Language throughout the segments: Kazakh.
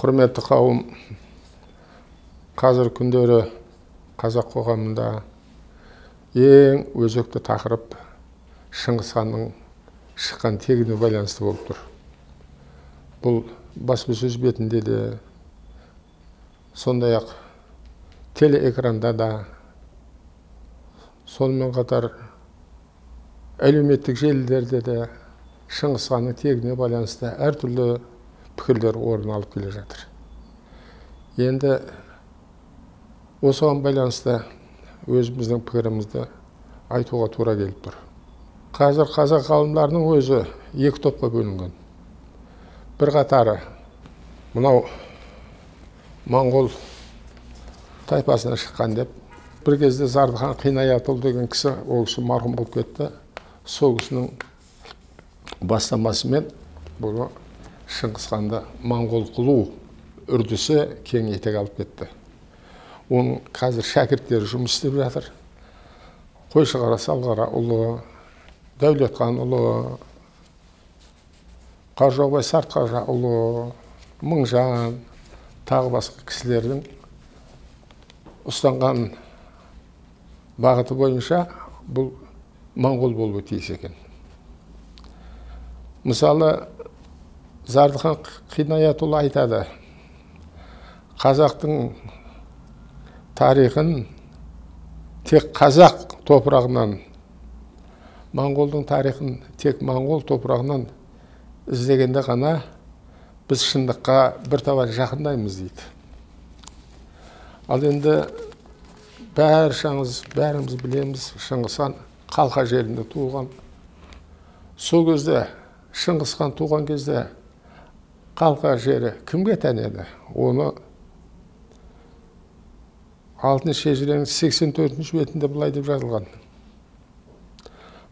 Құрметті қауым, қазір күндері қазақ қоғамында ең өзекті тақырып Шыңғыс ханның шыққан тегіне байланысты болып тұр. Бұл баспасөз бетінде де, сондай-ақ телеэкранда да, сонымен қатар әлеуметтік желілерде де Шыңғыс ханның тегіне байланысты әртүрлі пікірлер орын алып келе жатыр. Енді осыған байланысты өзіміздің пікірімізді айтуға тура келіп тұр. Қазір қазақ ғалымдарының өзі екі топқа бөлінген. Bir қатары мынау моңғол тайпасынан шыққан деп, бір кезде Зардыхан Қинаятұлы деген кісі, ол кісі марқұм болып кетті. Сол кісінің бастамасымен бұл Шыңғыс ханды моңғол қылу үрдісі кең етек алып кетті. Оның қазір шәкірттері жұмыс істеп жатыр. Қойшығара Салғараұлы, Дәулетханұлы, Қаржаубай Сартқожаұлы, Мыңжан, тағы басқа кісілердің ұстанған бағыты бойынша бұл моңғол болуы тиіс екен. Мысалы, Зардыхан Қинаятұлы айтады, қазақтың тарихын тек қазақ топырағынан, моңғолдың тарихын тек моңғол топырағынан іздегенде ғана біз шындыққа бір табан жақындаймыз дейді. Ал енді бәріміз білеміз, Шыңғыс хан Қалқа жерінде туылған. Сол кезде Шыңғыс хан туған кезде Қалқа жері кімге тән еді? Оны 6-шы хижренің 84-ші бетінде былай деп жазылған.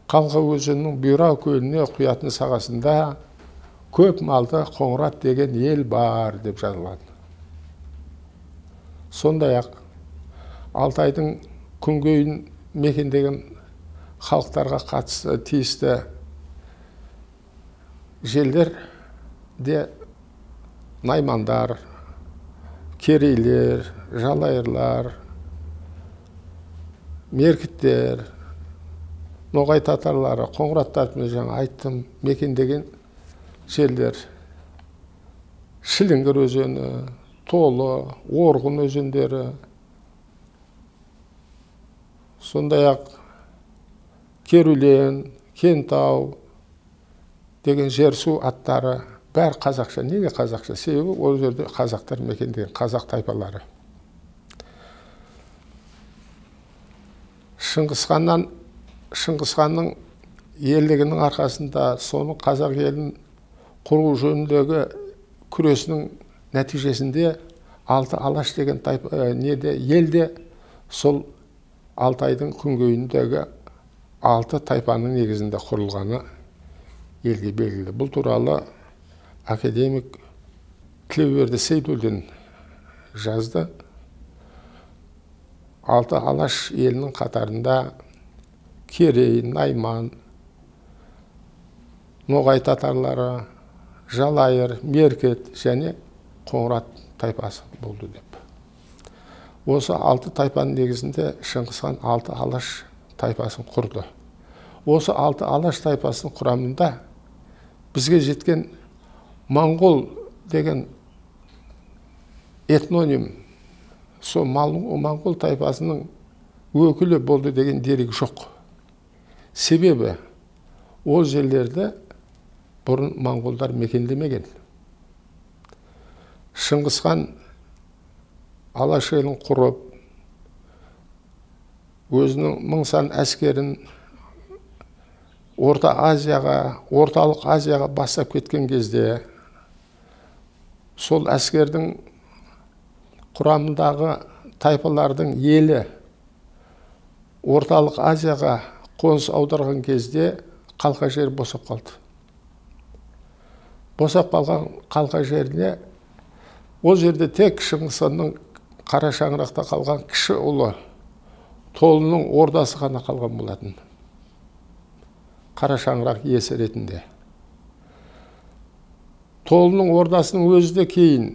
Қалқа өзенінің Бұйра көліне құятын сағасында көп малды Қоңырат деген ел бар деп жазылған. Сондай-ақ Алтайдың күнгейін мекендеген халықтарға қатысты тиісті желдер де наймандар, керейлер, жалайырлар, меркіттер, ноғай татарлары, қоңыраттарды жаңа айттым, мекендеген жерлер Шіліңгір өзені, Толы, Орғын өзендері, сондай-ақ Керулен, Кентау деген жер-су аттары бәрі қазақша. Неге қазақша? Себебі ол жерде қазақтар мекендеген, қазақ тайпалары. Шыңғыс ханның ерлігінің арқасында соның қазақ елін құру жөніндегі күресінің нәтижесінде Алты Алаш деген елде сол Алтайдың күнгейіндегі 6 тайпаның негізінде құрылғаны елге белгілі. Бұл туралы академик Тілеуберді Сейдуллин жазды. Алты Алаш елінің қатарында Керей, Найман, Ноғай татарлары, Жалайыр, Меркет және Қоңырат тайпасы болды деп. Осы 6 тайпаның негізінде Шыңғыс хан 6 Алаш тайпасын құрды. Осы 6 Алаш тайпасының құрамында бізге жеткен моңғол деген этноним, сол моңғол тайпасының өкілі болды деген дерек жоқ. Себебі ол жерлерді бұрын моңғолдар мекендемеген. Шыңғыс хан Алаш елін құрып, өзінің 1000 сан әскерін орталық Азияға бастап кеткен кезде, сол әскердің құрамындағы тайпалардың елі орталық Азияға қоныс аударған кезде Қалқа жері босап қалды. Босап қалған Қалқа жеріне, ол жерде тек Шыңғыс ханның қара шаңырақта қалған кіші ұлы Толының ордасы ғана қалған болатын. Қара шаңырақ иесі ретінде. Толының ордасының өзі де кейін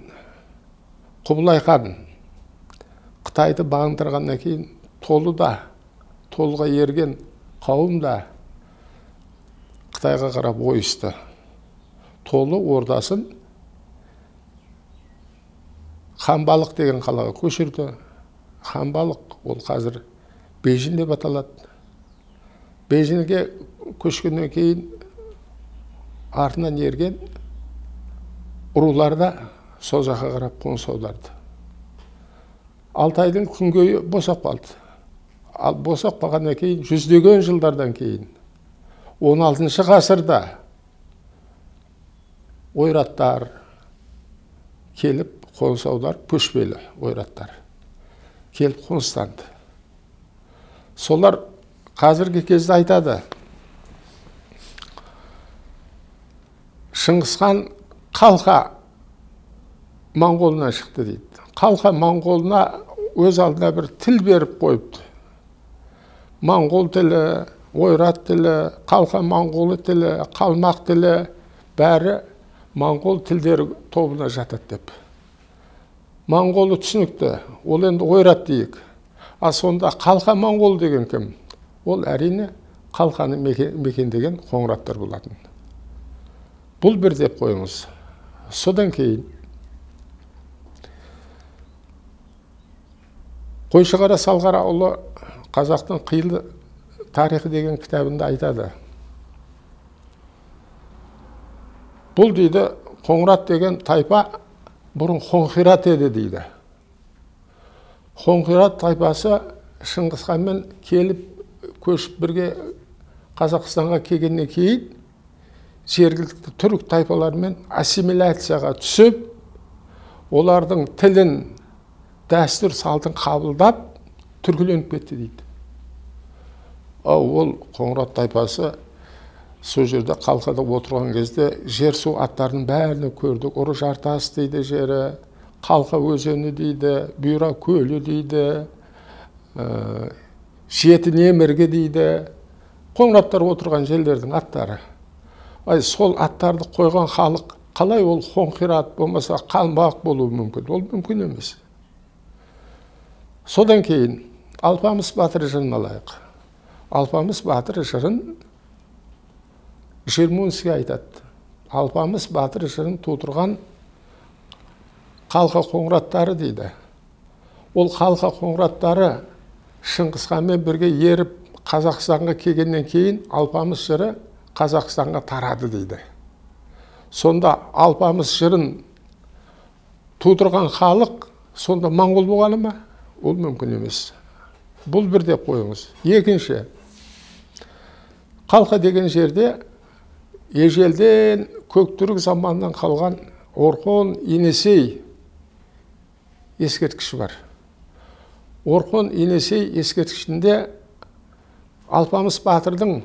Құбылай хан Қытайды бағындырғаннан кейін толыға ерген қауым да Қытайға қарап ойысты. Толы ордасын Ханбалық деген қалаға көшірді. Ханбалық ол қазір Бейжің деп аталады. Бейжіңге көшкеннен кейін артынан ерген рулар да сол жаққа қарап қоныс аударды. Алтайдың күнгейі босап қалды. Ал босап қалғаннан кейін, жүздеген жылдардан кейін 16 ғасырда ойраттар келіп қоныс аударып, көшпелі ойраттар келіп қоныстанды. Солар қазіргі кезде айтады, Шыңғысхан Қалқа Моңғолынан шықты дейді. Қалқа Моңғолына өз алдына бір тіл беріп қойыпты. Моңғол тілі, ойрат тілі, Қалқа Моңғолы тілі, Қалмақ тілі бәрі Моңғол тілдері тобына жатады деп. Моңғолы түсінікті, ол енді ойрат дейік. А сонда Қалқа Моңғол деген кім? Ол әрине Қалқаны мекендеген қоңыраттар болатын. Бұл бір деп қойыңыз. Содан кейін Қойшығара Салғараұлы қазақтың қилы тарихы деген кітабында айтады. Бұл дейді, Қоңырат деген тайпа бұрын Қоңқират еді дейді. Қоңқират тайпасы Шыңғысханмен келіп көшіп бірге Қазақстанға келгеннен кейін жергілікті түрік тайпаларымен ассимиляцияға түсіп, олардың тілін, дәстүр салтын қабылдап, түркіленіп кетті дейді. Ол Қоңырат тайпасы сол жерде Қалқада отырған кезде жер су аттарының бәрін көрдік. Ұры Жартас дейді жері, Қалқа өзені дейді, Бұйра көлі дейді, Жеті Немірге дейді. Қоңыраттар отырған жерлердің аттары. Сол аттарды қойған халық қалай ол Қоңқират болмаса Қалмақ болуы мүмкін? Ол мүмкін емес. Содан кейін Алпамыс батыр жырын алайық. Алпамыс батыр жырын Жермунский айтады. Алпамыс батыр жырын тудырған Қалқа қоңыраттары дейді. Ол Қалқа қоңыраттары Шыңғысханмен бірге еріп Қазақстанға келгеннен кейін Алпамыс жыры Қазақстанға тарады дейді. Сонда Алпамыс жырын тудырған халық сонда моңғол болғаны ма? Ол мүмкін емес. Бұл бір деп қойыңыз. Екінші, Қалқа деген жерде ежелден Көктүрік заманынан қалған Орхон Енесей ескерткіші бар. Орхон Енесей ескерткішінде Алпамыс батырдың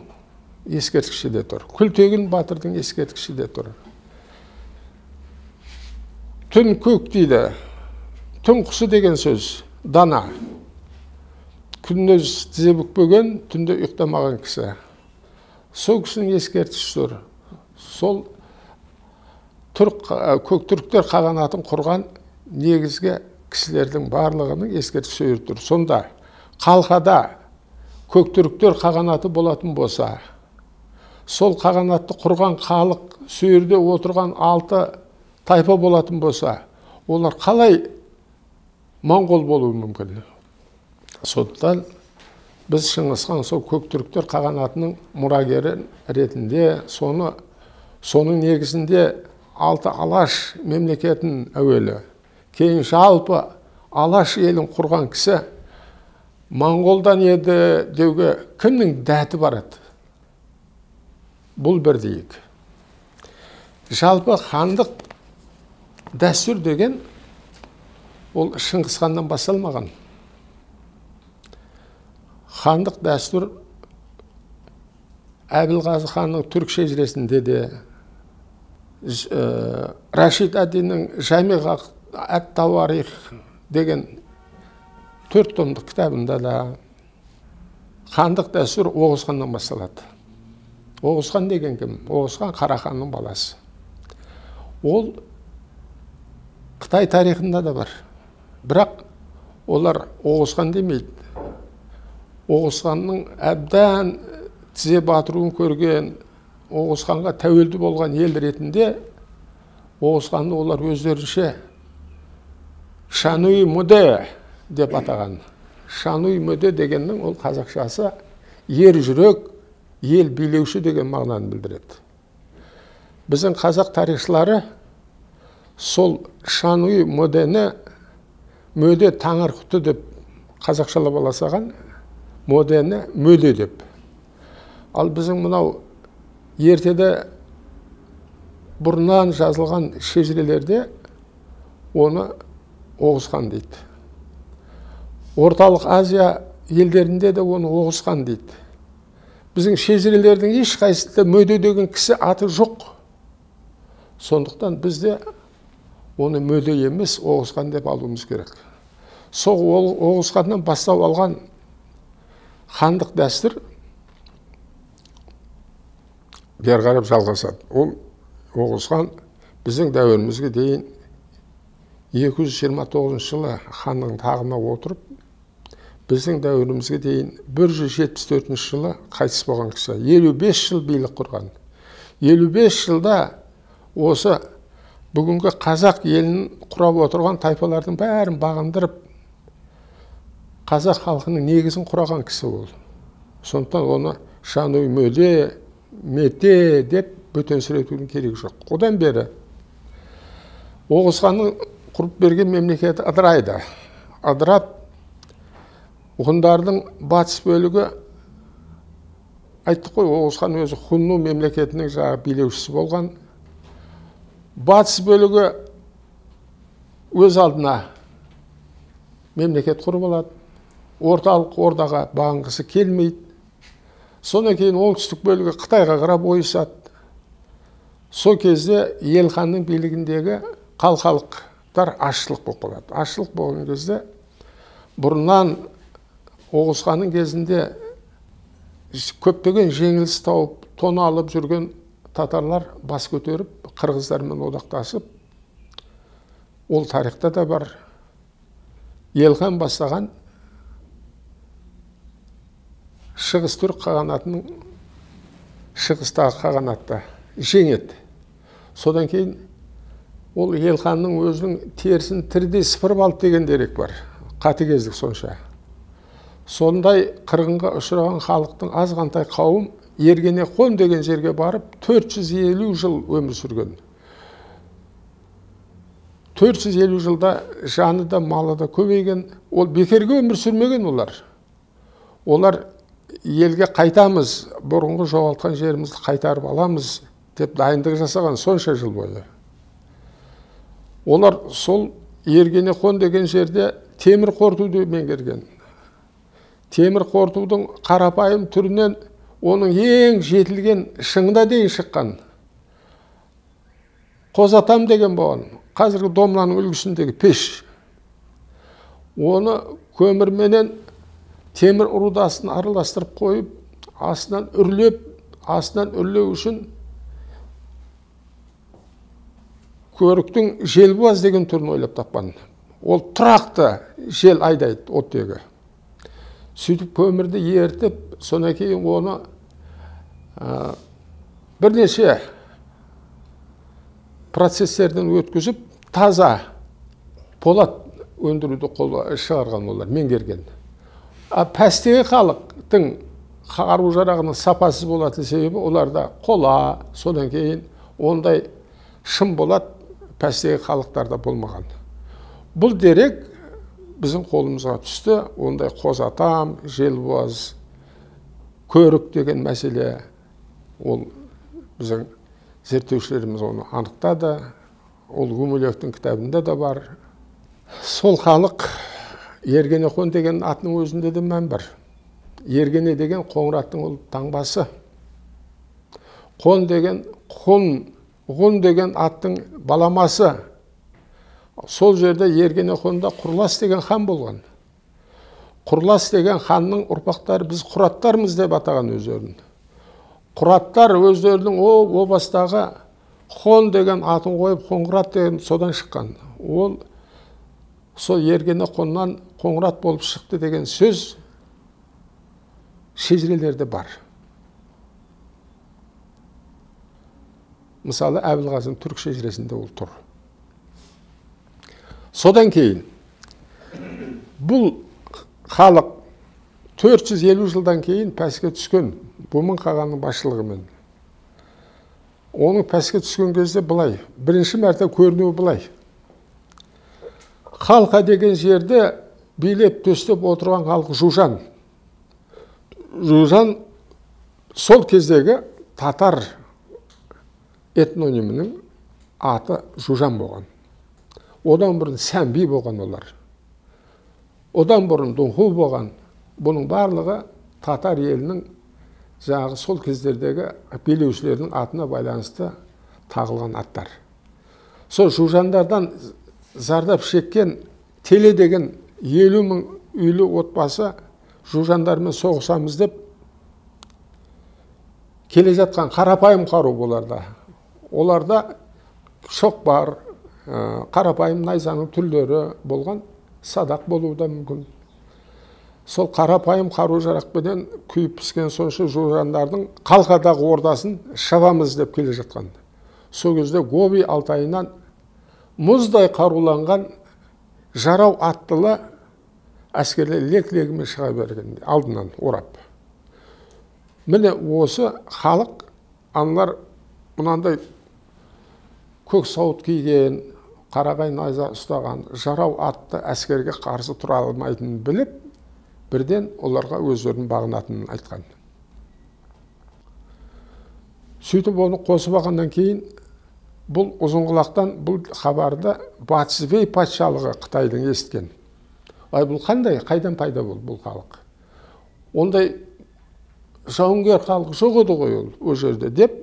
ескерткіші де тұр. Күлтегін батырдың ескерткіші де тұр. Түн көк дейді. Түн құсы деген сөз. Дана. Күндіз тізе бүкпеген, түнде ұйықтамаған кісі. Сол кісінің ескерткіші тұр. Сол көктүріктер қағанатын құрған негізгі кісілердің барлығының ескерткіші тұр. Сонда Қалқада көктүріктер қағанаты болатын болса, сол қағанатты құрған халық сөйірде отырған 6 тайпа болатын болса, олар қалай моңғол болуы мүмкін? Сондықтан біз Шыңғысхан сол көктүріктер қағанатының мұрагері ретінде соның негізінде 6 Алаш мемлекетін әуелі, кейін жалпы Алаш елін құрған кісі моңғолдан еді деуге кімнің дәті барады? Бұл бір дейік. Жалпы хандық дәстүр деген ол Шыңғысханнан басталмаған. Хандық дәстүр Әбілғазы ханның түрік шежіресінде де, Рашид ад-Диннің Жамиғ ат-Тауарих деген 4 томдық кітабында да хандық дәстүр Оғызханнан басталады. Оғызхан деген кім? Оғызхан Қараханның баласы. Ол Қытай тарихында да бар. Бірақ олар Оғызхан демейді. Оғызханның әбден тізе батыруын көрген, Оғызханға тәуелді болған ел ретінде Оғызханды олар өздерінше Шануй Мөде деп атаған. Шануй Мөде дегеннің ол қазақшасы ер жүрек, ел билеуші деген мағынаны білдіреді. Біздің қазақ тарихшылары сол Шануй Мөдені Мөде Таңырқұты деп қазақшалап аласаған, Мөдені Мөде деп. Ал біздің мынау ертеде бұрыннан жазылған шежірелерде оны Оғызхан дейді. Орталық Азия елдерінде де оны Оғызхан дейді. Біздің шежірелердің ешқайсысында Мөде деген кісі аты жоқ. Сондықтан бізде оны Мөде емес, Оғызхан деп алуымыз керек. Сол Оғызханнан бастау алған хандық дәстүр бері қарап жалғасады. Ол Оғызхан біздің дәуірімізге дейін 229 жылы ханның тағына отырып, біздің дәуірімізге дейін 174 жылы қайтыс болған кісі. 55 жыл билік құрған. 55 жылда осы бүгінгі қазақ елін құрап отырған тайпалардың бәрін бағындырып, қазақ халқының негізін құраған кісі ол. Сондықтан оны Шануй Мөде, Мете деп бөтенсіретудің керегі жоқ. Одан бері Оғызханның құрып берген мемлекеті ыдырайды. Ыдырап, ғұндардың батыс бөлігі, айттық қой, Оғызхан өзі Хунну мемлекетінің жағы билеушісі болған. Батыс бөлігі өз алдына мемлекет құрып алады. Орталық ордаға бағынғысы келмейді. Содан кейін оңтүстік бөлігі Қытайға қарап ойысады. Сол кезде Елханның билігіндегі қалқалықтар ашшылық болып қалады. Ашшылық болған кезде бұрыннан Оғызханның кезінде көптеген жеңіліс тауып, тона алып жүрген татарлар бас көтеріп, қырғыздармен одақтасып, ол тарихта да бар. Елхан бастаған шығыс түрік қағанатының шығыстағы қағанатты жеңеді. Содан кейін ол Елханның өзінің терісін тірідей сыпырып алды деген дерек бар. Қатыгездік сонша. Сондай қырғынға ұшыраған халықтың азғантай қауым Ергенехон деген жерге барып 450 жыл өмір сүрген. 450 жылда жаны да малы да көбейген. Ол бекерге өмір сүрмеген олар. Олар елге қайтамыз, бұрынғы жоғалтқан жерімізді қайтарып аламыз деп дайындық жасаған сонша жыл бойы. Олар сол Ергенехон деген жерде темір қорытуды меңгерген. Темір қорытудың қарапайым түрінен оның ең жетілген шыңына дейін шыққан. Қозатам деген болған, қазіргі домнаның үлгісіндегі пеш. Оны көмірменен темір рудасын араластырып қойып, астынан үрлеу үшін көріктің желбуаз деген түрін ойлап тапқан. Ол тұрақты жел айдайды оттегі. Сөйтіп көмірді ертіп, содан кейін оны бірнеше процесстерден өткізіп, таза полат өндіруді шығарған олар, меңгерген. Пәстегі халықтың қару-жарағының сапасыз болатын себебі оларда қола, содан кейін ондай шым болат пәстегі халықтарда болмаған. Бұл дерек біздің қолымызға түсті. Ондай қозатам, желбуаз, көрік деген мәселе, ол біздің зерттеушілеріміз оны анықтады. Ол Гумилевтің кітабында да бар. Сол халық Ергенехон деген атының өзінде де мән бар. Ергене деген Қоңыраттың ол таңбасы. Ғұн деген аттың баламасы. Сол жерде Ергенехонда Құрлас деген хан болған. Құрлас деген ханның ұрпақтары біз құраттармыз деп атаған өздерін. Құраттар өздерінің о бастағы Хон деген атын қойып, Қоңырат деген содан шыққан. Ол сол ергене қоннан қоңырат болып шықты деген сөз шежірелерде бар. Мысалы, Әбілғазының түрік шежіресінде ол тұр. Содан кейін бұл халық 450 жылдан кейін пәске түскен Бумын қағанның басшылығымен. Оның пәске түскен кезде былай, бірінші мәрте көрінуі былай. Халқа деген жерде билеп төстеп отырған халық Жужан. Жужан сол кездегі татар этнонимінің аты Жужан болған. Одан бұрын Сәмби болған олар. Одан бұрын Дұңху болған. Бұның барлығы татар елінің жаңағы сол кездердегі билеушілердің атына байланысты тағылған аттар. Сол Жужандардан зардап шеккен Теле деген 50 мың үйлі отбасы Жужандармен соғысамыз деп келе жатқан қарапайым қару боларда. Оларда шоқпар, қарапайым найзаның түрлері болған, садақ болуы да мүмкін. Сол қарапайым қару жарақпенен күйіп піскен сонша Жужандардың қалқадағы ордасын шабамыз деп келе жатқан. Сол кезде Гоби Алтайынан мұздай қаруланған жарау аттылы әскерлер лек-легімен шыға берген, алдынан орап. Міне осы халық, аналар мұнандай көк сауыт киген, қарағай найза ұстаған жарау атты әскерге қарсы тұра алмайтынын біліп, бірден оларға өздерінің бағынатынын айтқан. Сөйтіп оны қосып алғаннан кейін бұл Ұзынқұлақтан бұл хабарды Батыс-Вей патшалығы Қытайдың естіген. Ай, бұл қандай, қайдан пайда болды бұл халық? Ондай жауынгер халық жоқ еді ғой ол жерде деп,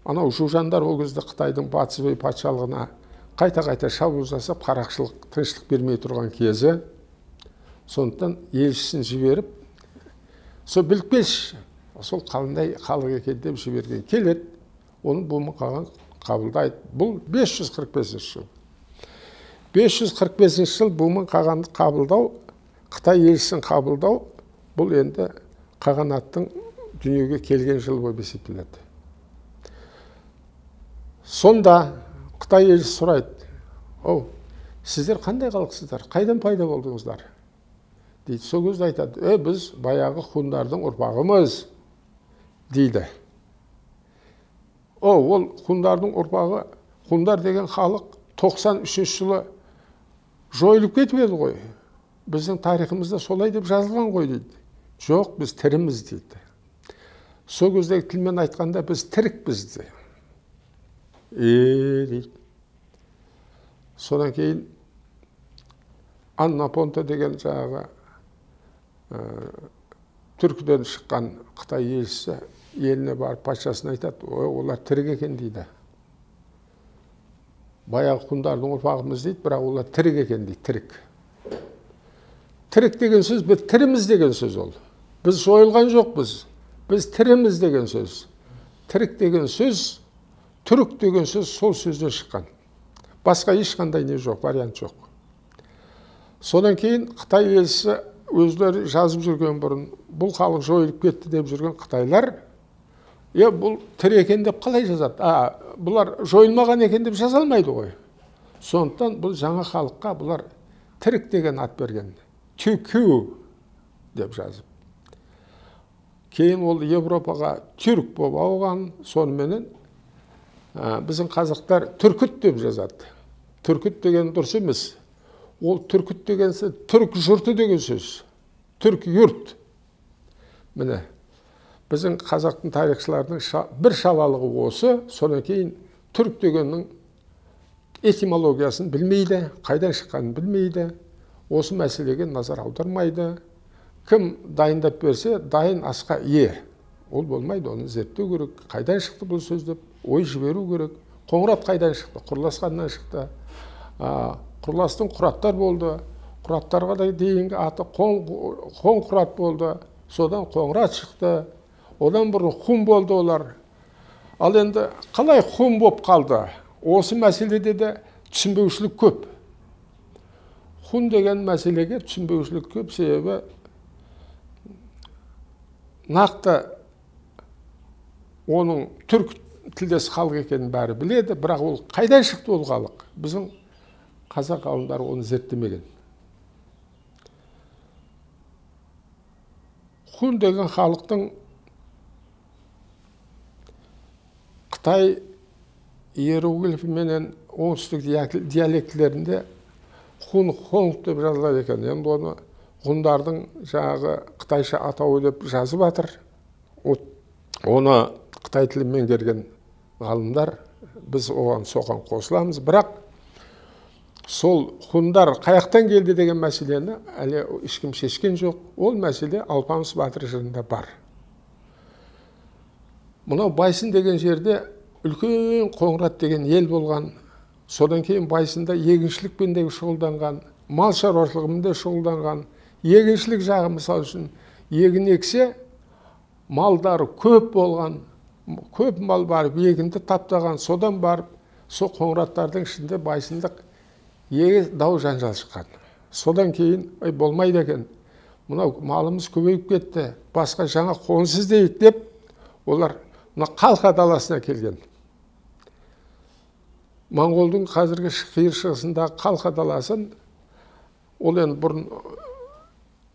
анау Жужандар ол кезде Қытайдың Батыс-Вей патшалығына қайта-қайта шабуыл жасап, қарақшылық, тыныштық бермей тұрған кезі. Сондықтан елшісін жіберіп, сол біліп келші, сол қандай халық екен деп жіберген. Келеді, оның Бумын қаған қабылдайды. Бұл 545 жыл. 545 жыл Бумын қағанды қабылдау, Қытай елшісін қабылдау, бұл енді қағанаттың дүниеге келген жыл болып есептеледі. Сонда Қытай елшісі сұрайды: "Оу, сіздер қандай халықсыздар? Қайдан пайда болдыңыздар?" дейді. Сол кезде айтады: "Біз баяғы хундардың ұрпағымыз" дейді. Ол хундардың ұрпағы, хундар деген халық 93 жылы жойылып кетіп еді ғой. Біздің тарихымызда солай деп жазылған ғой дейді. Жоқ, біз тіріміз дейді. Сол кездегі тілмен айтқанда біз тірікпіз дейді. Дейді. Содан кейін Аннапонта деген жаңағы түркіден шыққан Қытай елшісі еліне барып патшасына айтады: "Олар тірік екен" дейді. Баяғы хундардың ұрпағымыз дейді, бірақ олар тірік екен дейді, тірік. Тірік деген сөз, біз тіріміз деген сөз ол. Біз жойылған жоқпыз. Біз тіріміз деген сөз. Тірік деген сөз, түрік деген сөз сол сөзден шыққан. Басқа ешқандай не жоқ, вариант жоқ. Содан кейін Қытай елшісі өздері жазып жүрген бұрын, бұл халық жойылып кетті деп жүрген қытайлар, бұл тірі екен деп қалай жазады? Бұлар жойылмаған екен деп жаза алмайды ғой. Сондықтан бұл жаңа халыққа бұлар тірік деген ат берген. Тюкю деп жазып. Кейін ол Европаға түрік болып ауған, соныменен біздің қазақтар түркіт деп жазады. Түркіт деген дұрыс емес. Ол түркіт деген сөз, түрк жұрты деген сөз. Түрк юрт. Міне, біздің қазақтың тарихшыларының бір шалалығы осы, содан кейін түрк дегеннің этимологиясын білмейді, қайдан шыққанын білмейді, осы мәселеге назар аудармайды. Кім дайындап берсе, дайын асқа ие. Ол болмайды, оны зерттеу керек. Қайдан шықты бұл сөз деп ой жіберу керек. Қоңырат қайдан шықты? Құрлас қайдан шықты? Құрластың құраттар болды. Құраттарға да дейінгі аты қоң құрат болды. Содан қоңырат шықты. Одан бұрын хун болды олар. Ал енді қалай хун болып қалды? Осы мәселеде де түсінбеушілік көп. Хун деген мәселеге түсінбеушілік көп, себебі нақты оның түрк тілдес халық екенін бәрі біледі, бірақ ол қайдан шықты ол халық? Біздің қазақ ғалымдары оны зерттемеген. Хун деген халықтың Қытай иероглифі менен оңтүстік диалектілерінде хун хонг деп жазылады екен. Енді оны ғұндардың жаңағы қытайша атауы деп жазып жатыр. Оны Қытай тілін меңгерген ғалымдар, біз оған соған қосыламыз. Бірақ сол хундар қаяқтан келді деген мәселені әлі ешкім шешкен жоқ. Ол мәселе Алпамыс батыр жырында бар. Мынау Байсын деген жерде үлкен Қоңырат деген ел болған. Содан кейін Байсында егіншілікпен де шұғылданған, мал шаруашылығымен де шұғылданған. Егіншілік жағы мысалы үшін егін ексе, малдары көп болған, көп мал барып егінді таптаған. Содан барып, сол Қоңыраттардың ішінде Байсындық егіз дау жанжал шыққан. Содан кейін болмайды екен. Мынау малымыз көбейіп кетті, басқа жаңа қоныс іздейік деп, олар Қалқа даласына келген. Моңғолдың қазіргі қиыр шығысындағы Қалқа даласын, ол енді бұрын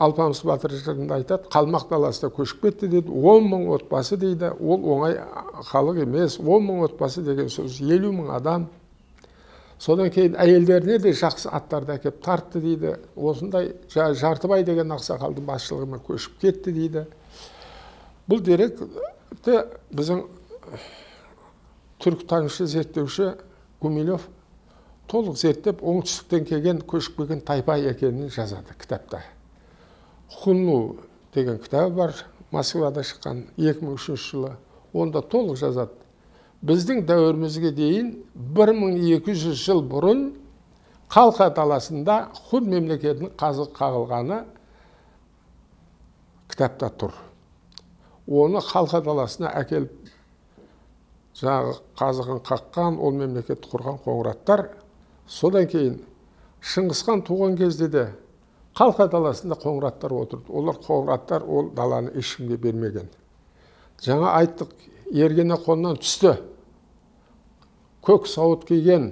Алпамыс батыр жырында айтады, Қалмақ даласына көшіп кетті дейді, 10 мың отбасы дейді. Ол оңай халық емес, 10 мың отбасы деген сөз 50 мың адам. Содан кейін әйелдеріне де жақсы аттарды әкеп тартты дейді. Осындай Жартыбай деген ақсақалдың басшылығымен көшіп кетті дейді. Бұл деректі біздің түркітанушы зерттеуші Гумилев толық зерттеп, оңтүстіктен келген көшіп келген тайпа екенін жазады кітапта. Хунну деген кітабы бар, Москвада шыққан 2003 жылы. Онда толық жазады. Біздің дәуірімізге дейін 1200 жыл бұрын Қалқа даласында Хун мемлекетінің қазық қағылғаны кітапта тұр. Оны Қалқа даласына әкеліп, жаңағы қазығын қаққан, ол мемлекет құрған Қоңыраттар. Содан кейін Шыңғысхан туған кезде де Қалқа даласында Қоңыраттар отырды. Олар Қоңыраттар ол даланы ешкімге бермеген. Жаңа айттық, Ергене қонынан түсті. Көк сауыт киген,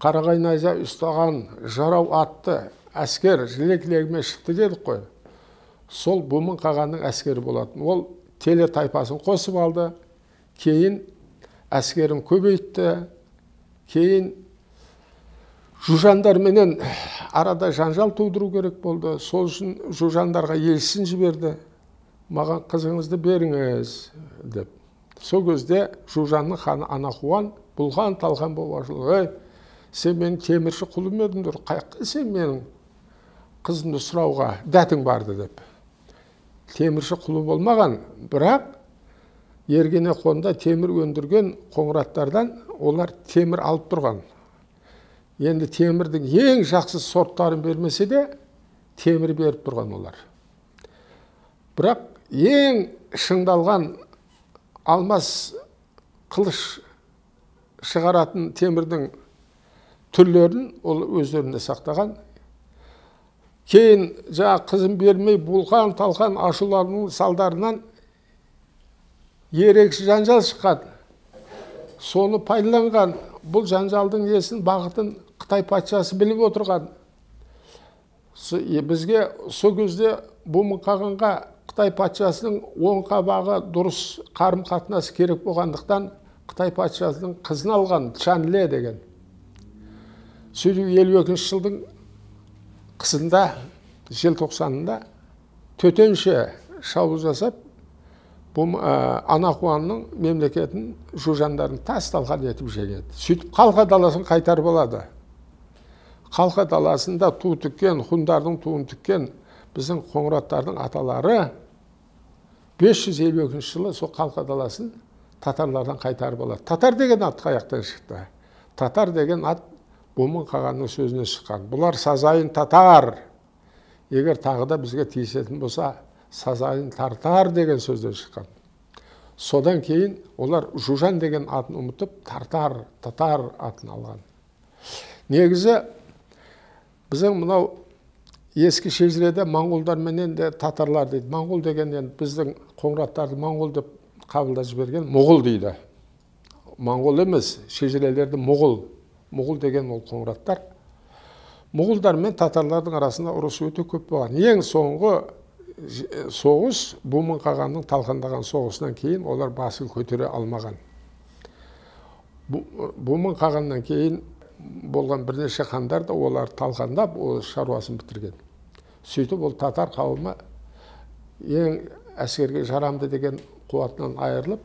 қарағай найза ұстаған, жарау атты әскер жилет-легімен шықты дедік қой. Сол Бумын қағанның әскері болатын. Ол теле тайпасын қосып алды, кейін әскерін көбейтті, кейін жужандарменен арада жанжал тудыру керек болды. Сол үшін жужандарға елшісін жіберді. Маған қызыңызды беріңіз деп. Сол кезде жужанның ханы Анахуан бұлған талған болғашылығы, сен менің темірші құлым едіңдір, қайыққа сен менің қызымды сұрауға дәтің барды деп. Темірші құлы болмаған, бірақ Ергене қонда темір өндірген Қоңыраттардан олар темір алып тұрған. Енді темірдің ең жақсы сорттарын бермесе де, темір беріп тұрған олар. Бірақ ең шыңдалған алмас қылыш шығаратын темірдің түрлерін ол өздерінде сақтаған. Кейін жаңа қызын бермей бұлқан талқан ашуларының салдарынан ерекші жанжал шыққан. Соны пайдаланған, бұл жанжалдың несін бағытын Қытай патшасы біліп отырған. Бізге сол кезде Бумын қағанға Қытай патшасының оң қабағы дұрыс қарым қатынасы керек болғандықтан Қытай патшасының қызын алған Чанле деген. Сөйтіп 52 жылдың қысында, желтоқсанында төтенше шабуыл жасап, Анахуанның мемлекетін жужандарын тас-талқан етіп жеңеді. Сөйтіп Қалқа даласын қайтарып алады. Қалқа даласында ту тіккен, хундардың туын тіккен біздің Қоңыраттардың аталары 552 жылы сол Қалқа даласын татарлардан қайтарып алады. Татар деген ат қаяқтан шықты. Татар деген ат Бумын қағанның сөзінен шыққан. Бұлар сазайын татар. Егер тағы да бізге тиісетін болса, сазайын тартар деген сөзден шыққан. Содан кейін олар жужан деген атын ұмытып, татар атын алған. Негізі Біздің мынау ескі шежіреде моңғолдар менен де татарлар дейді. Моңғол дегеннен біздің қоңыраттарды моңғол деп қабылдап жіберген, моғол дейді. Моңғол емес, шежірелерді моғол деген ол қоңыраттар. Моғолдар мен татарлардың арасында ұрыс өте көп болған. Ең соңғы соғыс Бумын қағанның талқандаған соғысынан кейін олар басын көтере алмаған. Бумын қағаннан кейін болған бірнеше хандар да олар талқандап, ол шаруасын бітірген. Сөйтіп ол татар қауымы ең әскерге жарамды деген қуатынан айырылып,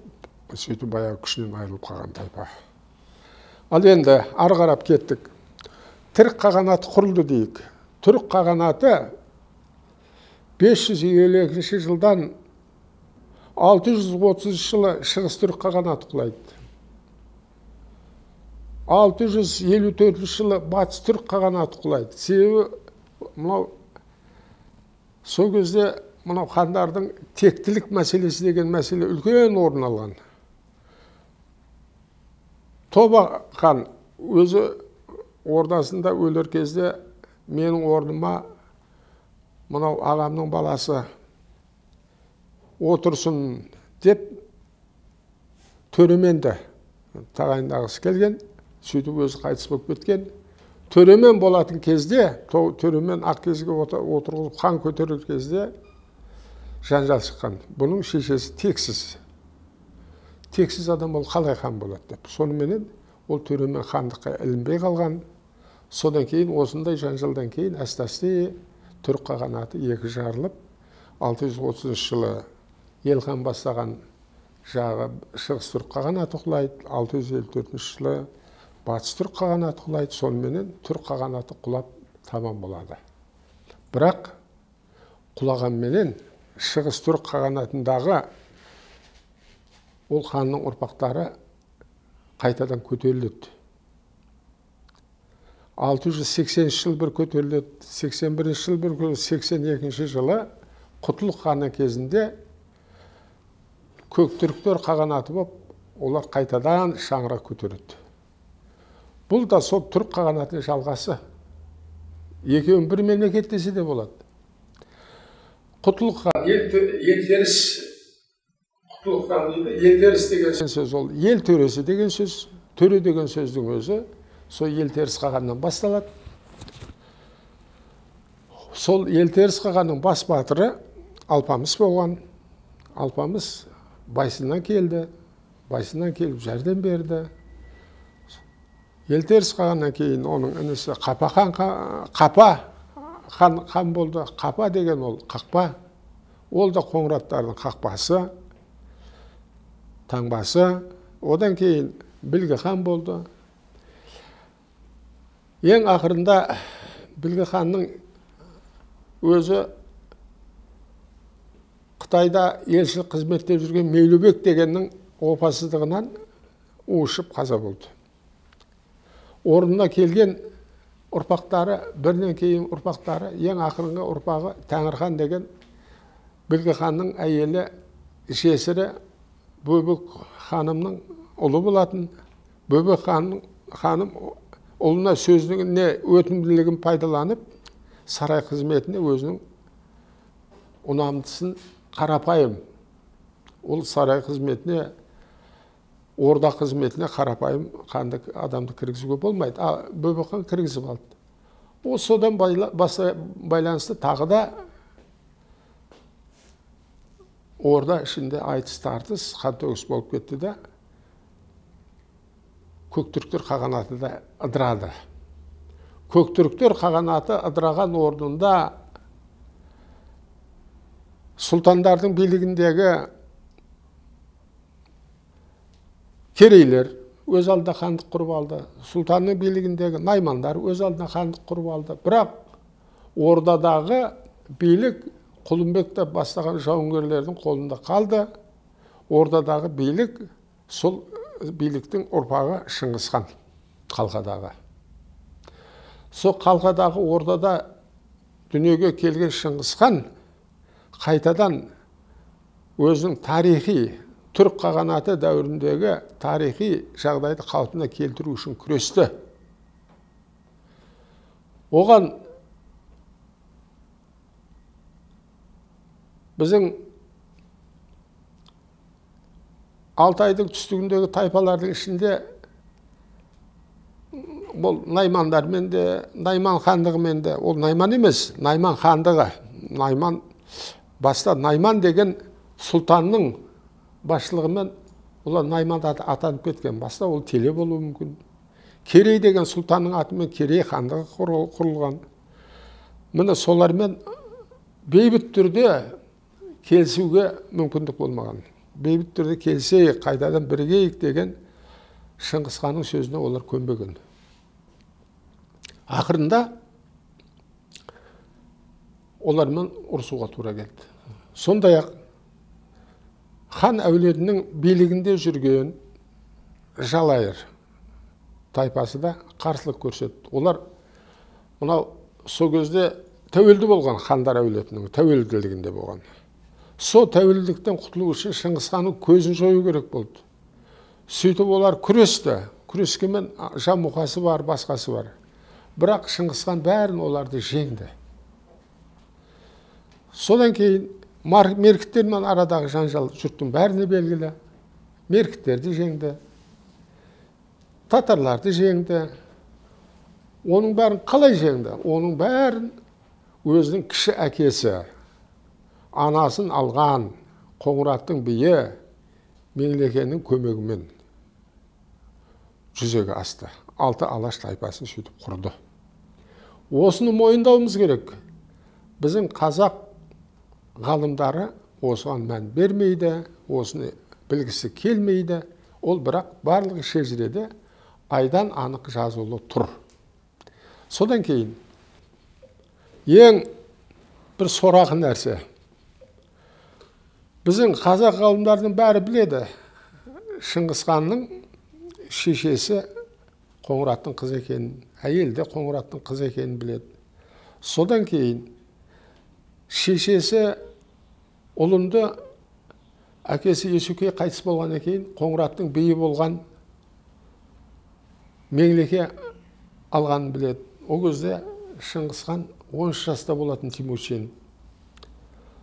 сөйтіп баяғы күшінен айырылып қалған тайпа. Ал енді ары қарап кеттік. Түрік қағанаты құрылды дейік. Түрік қағанаты 552 жылдан 630 жылы Шығыс түрік қағанаты құлайды. 654 жылы Батыс түрік қағанаты құлайды. Себебі мынау сол кезде мынау хандардың тектілік мәселесі деген мәселе үлкен орын алған. Тоба хан өзі ордасында өлер кезде менің орныма мынау ағамның баласы отырсын деп төременді тағайындағысы келген. Сөйтіп өзі қайтыс болып кеткен. Төремен болатын кезде, төремен ақ кезге отырғызып хан көтерер кезде жанжал шыққан. Бұның шешесі тексіз. Тексіз адам ол қалай хан болады деп. Соныменен ол төремен хандыққа ілінбей қалған. Содан кейін осындай жанжалдан кейін әсте түрік қағанаты екі жарылып, 630 жылы Елхан бастаған жағы Шығыс түрік қағанаты құлайды, 654 жылы Батыс түрік қағанаты құлайды. Соныменен түрік қағанаты құлап тамам болады. Бірақ құлағанменен Шығыс түрік қағанатындағы ол ханның ұрпақтары қайтадан көтеріледі. 680 жыл бір көтеріледі, 81 жыл бір көтеріледі, 82 жылы Құтлық ханы кезінде көк түріктер қағанаты болып, олар қайтадан шаңырақ көтереді. Бұл да сол түрік қағанатының жалғасы. Екеуін бір мемлекет десе де болады. Құтлық хан, елтеріс, Құтлық хан дейді, елтеріс деген сөз ол, ел төресі деген сөз, төре деген сөздің өзі сол елтеріс қағаннан басталады. Сол елтеріс қағанның бас батыры Алпамыс болған. Алпамыс Байсыннан келді. Байсыннан келіп жәрдем берді. Елтеріс қағаннан кейін оның інісі Қапа хан болды. Қапа деген ол қақпа. Ол да қоңыраттардың қақпасы, таңбасы. Одан кейін Білгі хан болды. Ең ақырында Білгі ханның өзі Қытайда елшілік қызметте жүрген Мейлібек дегеннің опасыздығынан уышып қаза болды. Орнына келген ұрпақтары, бірінен кейін ұрпақтары, ең ақырғы ұрпағы Тәңірхан деген Білгі ханның әйелі жесірі Бөбек ханымның ұлы болатын. Бөбек ханым ұлына сөзіне өтімділігін пайдаланып, сарай қызметіне өзінің ұнамдысын қарапайым. Ол сарай қызметіне, орда қызметіне қарапайым қанды адамды кіргізуге болмайды. Бөбек хан кіргізіп алды. Ол содан байланысты тағы да орда ішінде айтыс тартыс, қантөгіс болып кетті да, Көктүріктер қағанаты да ыдырады. Көктүріктер қағанаты ыдыраған орнында сұлтандардың билігіндегі керейлер өз алдына хандық құрып алды. Сұлтанның билігіндегі наймандар өз алдына хандық құрып алды. Бірақ ордадағы билік Құлынбекті бастаған жауынгерлердің қолында қалды. Ордадағы билік сол биліктің ұрпағы Шыңғысхан қалқадағы. Сол қалқадағы ордада дүниеге келген Шыңғысхан қайтадан өзінің тарихи түрік қағанаты дәуіріндегі тарихи жағдайды қалпына келтіру үшін күресті. Оған Біздің Алтайдың түстігіндегі тайпалардың ішінде бұл Наймандармен де, Найман хандығымен де, ол Найман емес, Найман хандығы. Найман баста Найман деген сұлтанның басшылығымен олар Найман атанып кеткен. Баста ол Теле болуы мүмкін. Керей деген сұлтанның атымен Керей хандығы құрылған. Міне солармен бейбіт түрде келісуге мүмкіндік болмаған. Бейбіт түрде келісейік, қайтадан бірігейік деген Шыңғыс ханның сөзіне олар көнбеген. Ақырында олармен ұрысуға тура келді. Сондай-ақ хан әулетінің билігінде жүрген Жалайыр тайпасы да қарсылық көрсетті. Олар мынау сол кезде тәуелді болған, хандар әулетінің тәуелділігінде болған. Сол тәуелділіктен құтылу үшін Шыңғыс ханның көзін жою керек болды. Сөйтіп олар күресті. Күрескенмен жамұқасы бар, басқасы бар. Бірақ Шыңғыс хан бәрін оларды жеңді. Содан кейін меркіттермен арадағы жанжал жұрттың бәріне белгілі. Меркіттерді жеңді. Татарларды жеңді. Оның бәрін қалай жеңді? Оның бәрін өзінің кіші әкесі, анасын алған Қоңыраттың биі Меңлекенің көмегімен жүзеге асты. 6 алаш тайпасын сөйтіп құрды. Осыны мойындауымыз керек. Біздің қазақ ғалымдары осыған мән бермейді, осыны білгісі келмейді. Ол бірақ барлығы шежіреде айдан анық жазулы тұр. Содан кейін ең бір сорақы нәрсе. Біздің қазақ ғалымдарының бәрі біледі. Шыңғыс ханның шешесі Қоңыраттың қызы екенін, әйелі де Қоңыраттың қызы екенін біледі. Содан кейін шешесі ұлынды әкесі Есукей қайтыс болған екен, Қоңыраттың биі болған Меңлеке алғанын біледі. О кезде Шыңғыс хан 13 жаста болатын Темучин.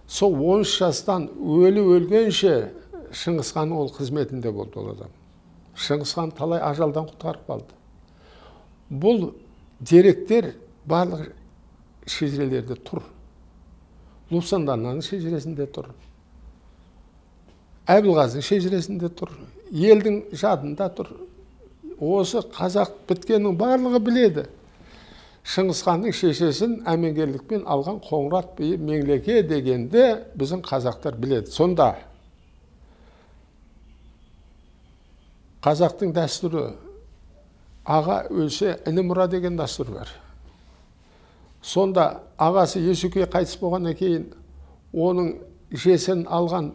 Сол 13 жастан өлгенше Шыңғыс ханның ол қызметінде болды ол адам. Шыңғыс хан талай ажалдан құтқарып қалды. Бұл деректер барлық шежірелерде тұр. Лусанданның шежіресінде тұр. Әбілғазының шежіресінде тұр. Елдің жадында тұр. Осы қазақ біткеннің барлығы біледі. Шыңғыс ханның шешесін әмеңгерлікпен алған Қоңырат биі Меңлеке дегенде біздің қазақтар біледі. Сонда қазақтың дәстүрі аға өлсе іні мұра деген дәстүр бар. Сонда ағасы Есукей қайтыс болғаннан кейін оның жесін алған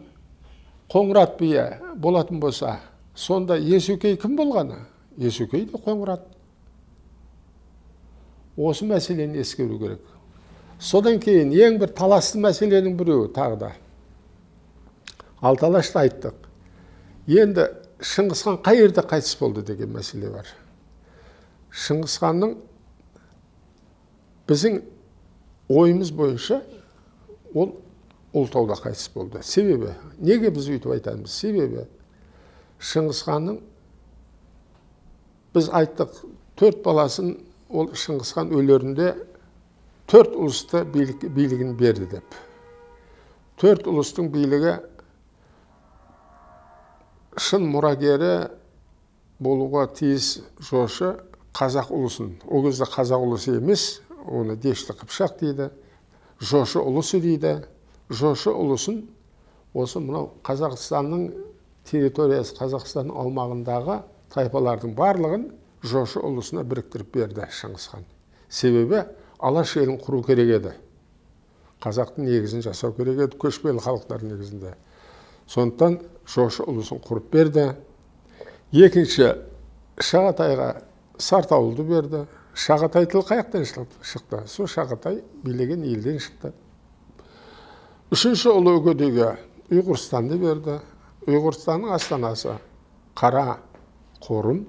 Қоңырат биі болатын болса, сонда Есукей кім болғаны? Есукей де Қоңырат. Осы мәселені ескеру керек. Содан кейін ең бір таласты мәселенің біреуі тағы да. Алталашты айттық. Енді Шыңғыс хан қай жерде қайтыс болды деген мәселе бар. Шыңғыс ханның біздің ойымыз бойынша ол Ұлытауда қайтыс болды. Себебі, неге біз өйтіп айтамыз? Себебі Шыңғыс ханның біз айттық 4 баласын ол Шыңғыс хан өлерінде 4 ұлысты билігін берді деп. 4 ұлыстың билігі шын мұрагері болуға тиіс жошы қазақ ұлысын. О кезде қазақ ұлысы емес, оны Дешті Қыпшақ дейді, жошы ұлысы дейді. Жошы ұлысын осы мынау Қазақстанның территориясы, Қазақстанның аумағындағы тайпалардың барлығын жошы ұлысына біріктіріп берді Шыңғыс хан. Себебі алаш елін құру керек еді. Қазақтың негізін жасау керек еді, көшпелі халықтар негізінде. Сондықтан жошы ұлысын құрып берді. Екінші, Шағатайға Сартауылды берді. Шағатай тілі қаяқтан шықты? Сол Шағатай билеген елден шықты. Үшінші ұлы Үгедейге Ұйғырстанды берді. Ұйғырстанның астанасы Қара Қорым.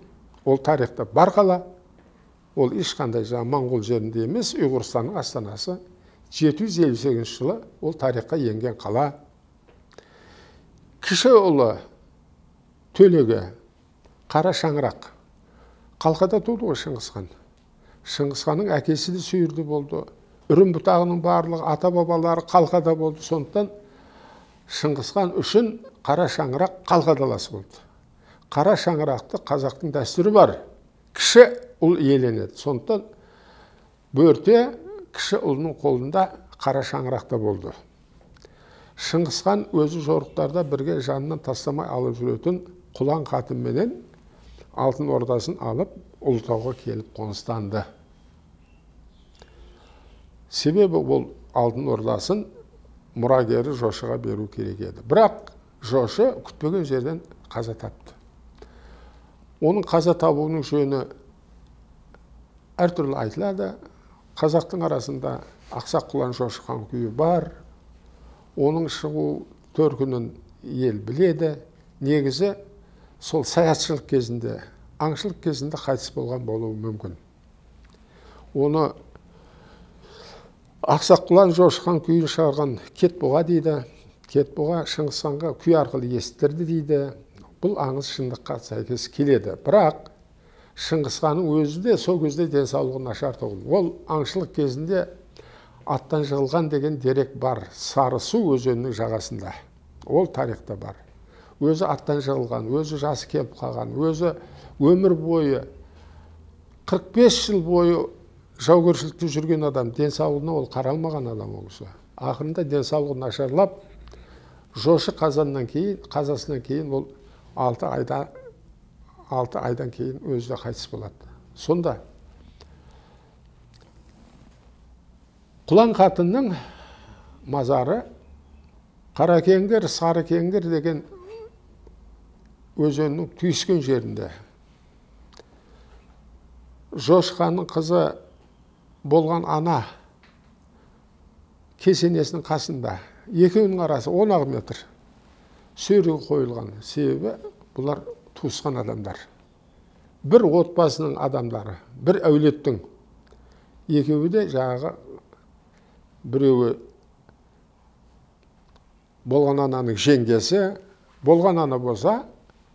Ол тарихта бар қала. Ол ешқандай Моңғол жерінде емес, Ұйғырстанның астанасы. 758 жылы ол тарихқа енген қала. кіші ұлы Төлеге қара шаңырақ. Қалқада туды ғой Шыңғысхан. Шыңғысханның әкесі де сүйірді болды. Үрім бұтағының барлығы ата бабалары қалқада болды. Сондықтан Шыңғысхан үшін қара шаңырақ қалқадаласы болды. Қара шаңырақты қазақтың дәстүрі бар. Кіші ұл иеленеді. Сондықтан бөрте кіші ұлының қолында қара шаңырақта болды. Шыңғысхан өзі жорықтарда бірге жанынан тастамай алып жүретін Құлан қатынменен Алтын Ордасын алып Ұлытауға келіп қоныстанды. Себебі ол Алтын Ордасын мұрагері Жошыға беру керек еді. Бірақ Жошы күтпеген жерден қаза тапты. Оның қаза табуының жөні әртүрлі айтылады. Қазақтың арасында Ақсақ Құлан Жошы хан күйі бар. Оның шығу төркінін ел біледі. Негізі сол саятшылық кезінде, аңшылық кезінде қайтыс болған болуы мүмкін. Оны Ақсақ Құлан Жошы хан күйін шығарған Кетбұға дейді. Кетбұға Шыңғысханға күй арқылы естірді дейді. Бұл аңыз шындыққа сәйкес келеді. Бірақ Шыңғысханның өзі де сол кезде денсаулығы нашар тұғын. Ол аңшылық кезінде аттан жығылған деген дерек бар. Сарысу өзенінің жағасында. Ол тарихта бар. Өзі аттан жығылған, өзі жасы келіп қалған, өзі өмір бойы 45 жыл бойы жаугершілікте жүрген адам, денсаулығына ол қаралмаған адам олысы. Ақырында денсаулығы нашарлап, Жошы қазасынан кейін ол 6 айдан кейін өзі де қайтыс болады. Сонда Құлан қатынның мазары Қаракеңгір, Сарыкеңгір деген өзеннің түйіскен жерінде. Жошы ханның қызы болған ана кесенесінің қасында. Екеуінің арасы 10 метр сүйреге қойылған. Себебі бұлар туысқан адамдар. Бір отбасының адамдары, бір әулеттің. Екеуі де жаңағы біреуі болған ананың жеңгесі, болған ана болса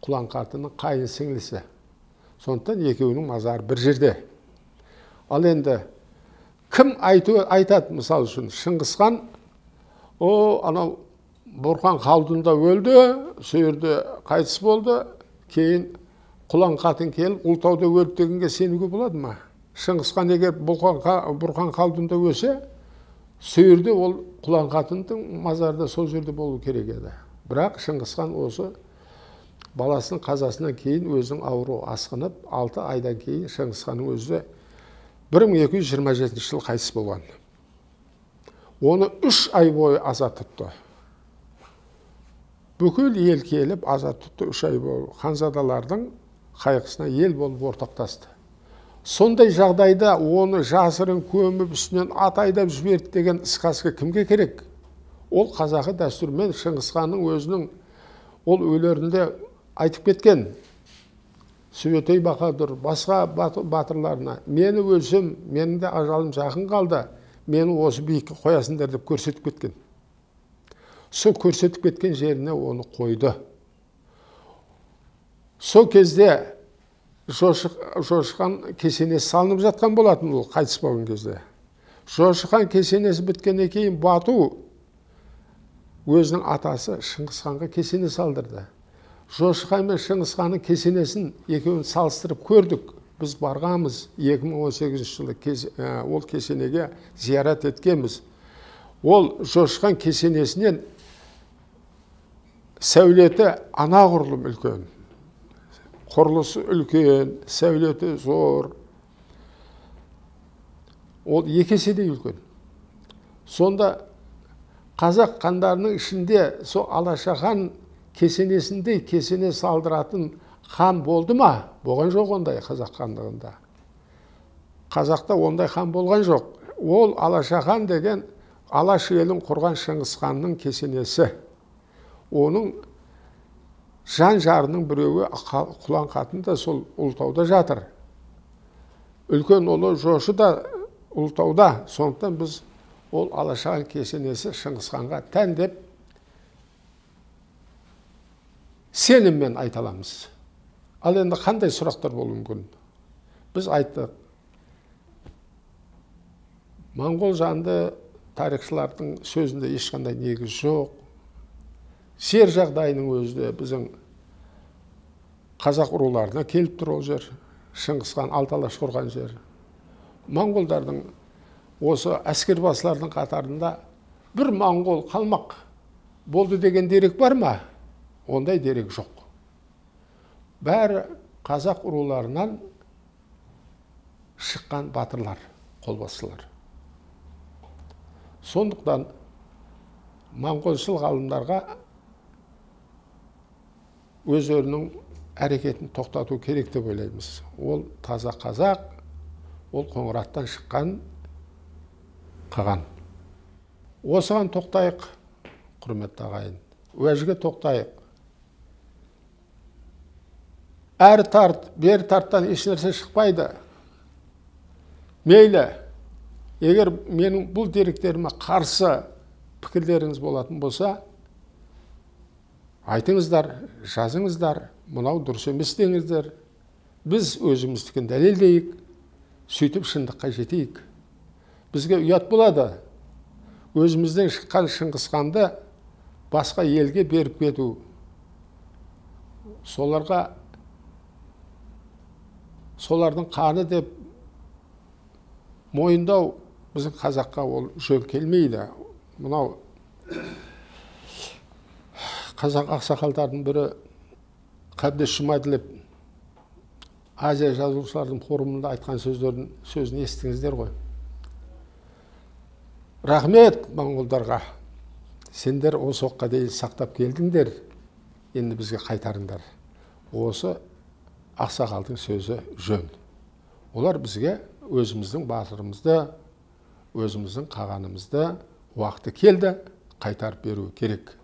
Құлан қатынның қайын сіңлісі. Сондықтан екеуінің мазары бір жерде. Ал енді кім айтады, мысал үшін Шыңғысхан анау Бұрхан қалдында өлді, сөйірді қайтыс болды, кейін Құлан қатын келіп Ұлытауда өлді дегенге сенуге болады ма? Шыңғысхан егер Бұрхан қалдында өлсе, сөйірде ол Құлан қатындың мазарда сол жерде болу керек еді. Бірақ Шыңғысхан осы баласының қазасынан кейін өзінің ауру асқынып, 6 айдан кейін Шыңғысханның өзі 1227 жыл қайтыс болған. Оны 3 ай бойы аза тұтты. Бүкіл ел келіп аза тұтты 3 ай бойы. Ханзадалардың қайғысына ел болып ортақтасты. Сондай жағдайда оны жасырын көміп үстінен атайдап жіберді деген ісқасқа кімге керек? Ол қазақы дәстүрмен Шыңғысханның өзінің ол өлерінде айтып кеткен. Сүбетей Баһадүр басқа батырларына мені өлсем, менің де ажалым жақын қалды, мені осы биікке қоясыңдар деп көрсетіп кеткен. Сол көрсетіп кеткен жеріне оны қойды. Сол кезде Жошы хан кесенесі салынып жатқан болатын, ол қайтыс болған кезде. Жошы хан кесенесі біткеннен кейін Бату өзінің атасы Шыңғысханға кесене салдырды. Жошы хан мен Шыңғысханның кесенесін екеуін салыстырып көрдік. Біз барғанбыз 2018 жылы ол кесенеге зиярат еткенбіз. Ол Жошы хан кесенесінен сәулеті анағұрлым үлкен. Құрылысы үлкен, сәулеті зор. Ол екеседей үлкен. Сонда қазақ хандарының ішінде сол Алаша хан кесенесіндей кесене салдыратын хан болды ма? Болған жоқ ондай қазақ хандығында. Қазақта ондай хан болған жоқ. Ол Алаша хан деген Алаш елін құрған Шыңғысханның кесенесі. Оның жан-жарының біреуі Құлан қатында сол Ұлытауда жатыр. Үлкен ұлы Жошы да Ұлытауда. Сондықтан біз ол Алаша хан кесенесі Шыңғысханға тән деп сеніммен айта аламыз. Ал енді қандай сұрақтар болуы мүмкін? Біз айттық, моңғол жанды тарихшылардың сөзінде ешқандай негіз жоқ. Жер жағдайының өзінде біздің қазақ руларына келіп тұр ол жер. Шыңғысхан Алталаш құрған жер. Моңғолдардың осы әскербасылардың қатарында бір моңғол қалмақ болды деген дерек бар ма? Ондай дерек жоқ. Бәрі қазақ руларынан шыққан батырлар, қолбасшылар. Сондықтан моңғолшыл ғалымдарға өздерінің әрекетін тоқтату керек деп ойлаймыз. Ол таза қазақ, ол Қоңыраттан шыққан қаған. Осыған тоқтайық, құрметті ағайын. Уәжге тоқтайық. Әрі тарт, бері тарттан ешнәрсе шықпайды. Мейлі, егер менің бұл деректеріме қарсы пікірлеріңіз болатын болса, айтыңыздар, жазыңыздар, мынау дұрыс емес деңіздер. Біз өзіміздікін дәлелдейік, сөйтіп шындыққа жетейік. Бізге ұят болады, өзімізден шыққан Шыңғысханды басқа елге беріп кету. Солардың қаны деп мойындау біздің қазаққа ол жөн келмейді. Мынау қазақ ақсақалдардың бірі Қабдеш Жұмаділов Азия жазушылардың форумында айтқан сөзін естіңіздер ғой. Рахмет моңғолдарға. Сендер осы уақытқа дейін сақтап келдіңдер, енді бізге қайтарыңдар. Осы ақсақалдың сөзі жөн. Олар бізге өзіміздің батырымызды, өзіміздің қағанымызды уақыты келді, қайтарып беру керек.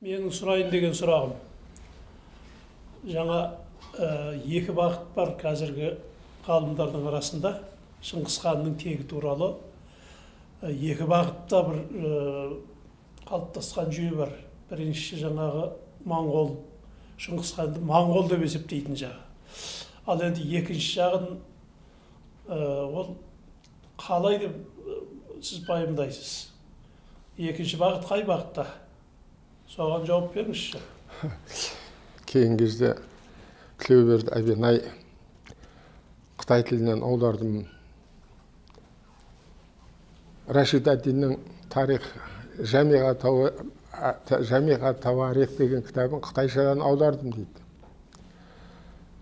Менің сұрайын деген сұрағым. Жаңа екі бағыт бар қазіргі ғалымдардың арасында. Шыңғысханның тегі туралы екі бағытта бір қалыптасқан жүйе бар. Бірінші жаңағы моңғол, Шыңғысханды моңғол деп есептейтін жағы. Ал енді екінші жағын ол қалай деп сіз пайымдайсыз? Екінші бағыт қай бағытта? Соған жауап беріңізші. Кейінгі кезде Тілеуберді Әбенай Қытай тілінен аудардым. Рашид ад-Диннің тарих Жамиға Таварих деген кітабын қытайшадан аудардым дейді.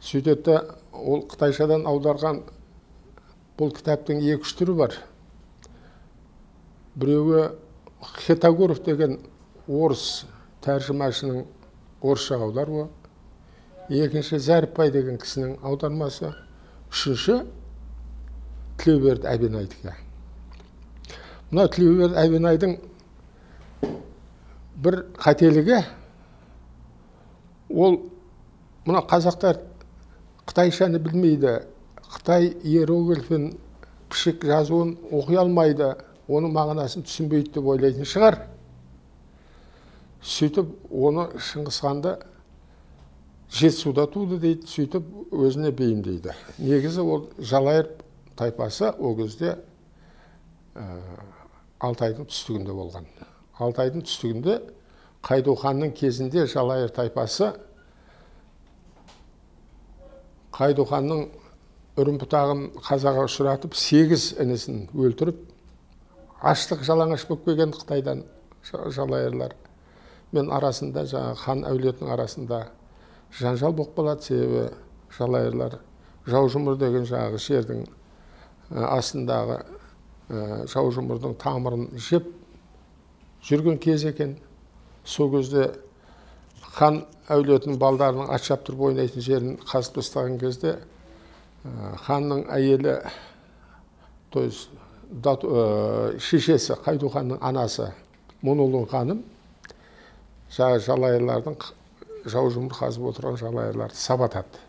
Сөйтетті, ол қытайшадан аударған бұл кітаптың екі-үш түрі бар. Біреуі Хетагуров деген орыс тәржімашының орысшаға аударуы. Екінші Зәріпбай деген кісінің аудармасы. Үшінші Тілеуберді Әбенайдікі. Мына Тілеуберді Әбенайдың бір қателігі, ол мына қазақтар қытайшаны білмейді, Қытай иероглифін пішік жазуын оқи алмайды, оның мағынасын түсінбейді деп ойлайтын шығар. Сөйтіп, оны Шыңғысханды Жетісуда туды дейді, сөйтіп өзіне бейімдейді. Негізі ол Жалайыр тайпасы ол кезде Алтайдың түстігінде болған. Алтайдың түстігінде Қайдуханның кезінде Жалайыр тайпасы Қайдуханның үрімпұтағын қазаға ұшыратып, 8 інісін өлтіріп, аштық жалаңаш болып келген Қытайдан Жалайырлар мен арасында, жаңағы хан әулетінің арасында жанжал болып қалады, себебі Жалайырлар Жаужұмыр деген жаңағы жердің астындағы Жаужұмырдың тамырын жеп жүрген кез екен. Сол кезде хан әулетінің балдарының ат шаптырып ойнайтын жерін қазып тастаған кезде ханның әйелі, шешесі Қайдуханның анасы Мұнұлын ханым Жалайырлардың Жаужұмыр қазып отырған Жалайырларды сабатады.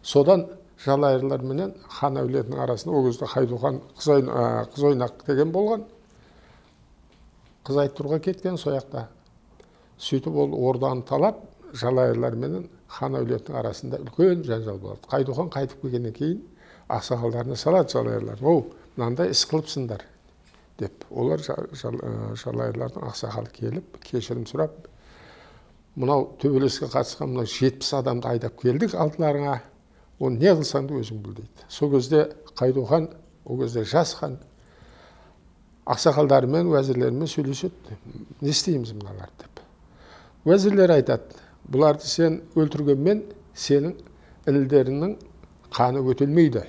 Содан Жалайырлар менен хан әулетінің арасында ол кезде Қайдухан қыз ойнақ деген болған. Қыз айтуға кеткен сояқта. Сөйтіп ол орданы талап, Жалайырлар менен хан әулеттің арасында үлкен жанжал болады. Қайдухан қайтып келгеннен кейін ақсақалдарына салады жалайырлар. Оу, мынандай іс қылыпсыңдар деп. Олар жалайырлардың ақсақалы келіп, кешірім сұрап, мынау төбелеске қатысқан мынау 70 адамды айдап келдік алдыларыңа. Оны не қылсаң да өзің біл дейді. Сол кезде Қайдухан, ол кезде жас хан, ақсақалдарымен, уәзірлерімен сөйлеседі. Не істейміз мыналар деп. Уәзірлер айтады, бұларды сен өлтіргенмен сенің інілеріңнің қаны өтелмейді.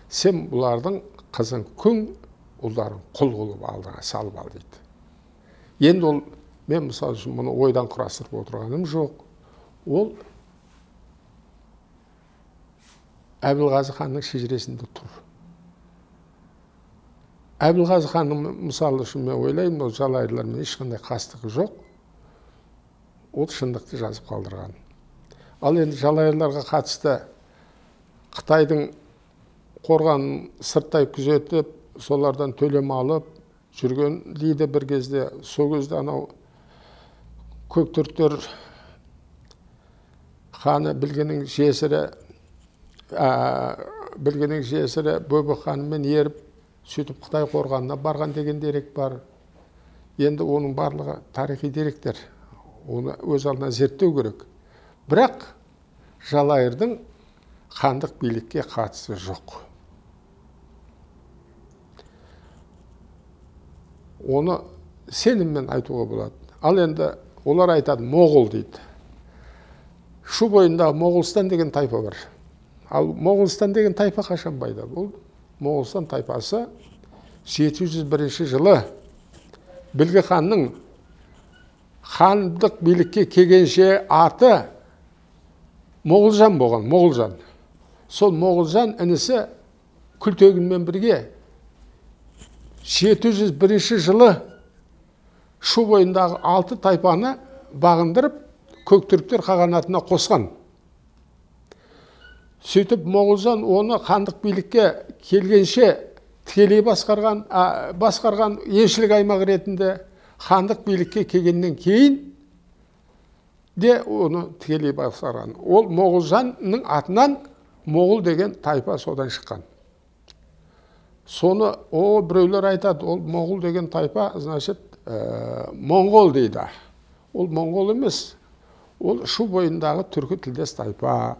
Сен бұлардың қызын күң, ұлдарын құл қылып алдыңа салып ал дейді. Енді ол, мен мысалы үшін мұны ойдан құрастырып отырғаным жоқ. Ол Әбілғазы ханның шежіресінде тұр. Әбілғазы ханның мысалы үшін мен ойлаймын, ол жалайырлармен ешқандай қастығы жоқ. Ол шындықты жазып қалдырған. Ал енді жалайырларға қатысты Қытайдың қорғанын сырттай күзетіп, солардан төлем алып жүрген дейді бір кезде. Сол кезде анау Көктүріктер ханы Білгеннің жесірі Бөбек ханымен еріп, сөйтіп Қытай қорғанына барған деген дерек бар. Енді оның барлығы тарихи деректер. Оны өз алдына зерттеу керек. Бірақ жалайырдың хандық билікке қатысы жоқ. Оны сеніммен айтуға болады. Ал енді олар айтады, Моғол дейді. Шу бойындағы Моғолстан деген тайпа бар. Ал Моғолстан деген тайпа қашан пайда болды? Моғолстан тайпасы 701 жылы Білге ханның хандық билікке келгенше аты Моғолжан болған, Моғолжан. Сол Моғолжан інісі Күлтегінмен бірге 701 жылы Шу бойындағы 6 тайпаны бағындырып, Көктүріктер қағанатына қосқан. Сөйтіп Моғолжан оны хандық билікке келгенше тікелей басқарған еншілік аймақ ретінде, хандық билікке келгеннен кейін де оны тікелей басқарған. Ол Моғолжанның атынан Моғол деген тайпа содан шыққан. Соны біреулер айтады, ол Моғол деген тайпа, значит, Моңғол дейді. Ол Моңғол емес. Ол Шу бойындағы түркі тілдес тайпа.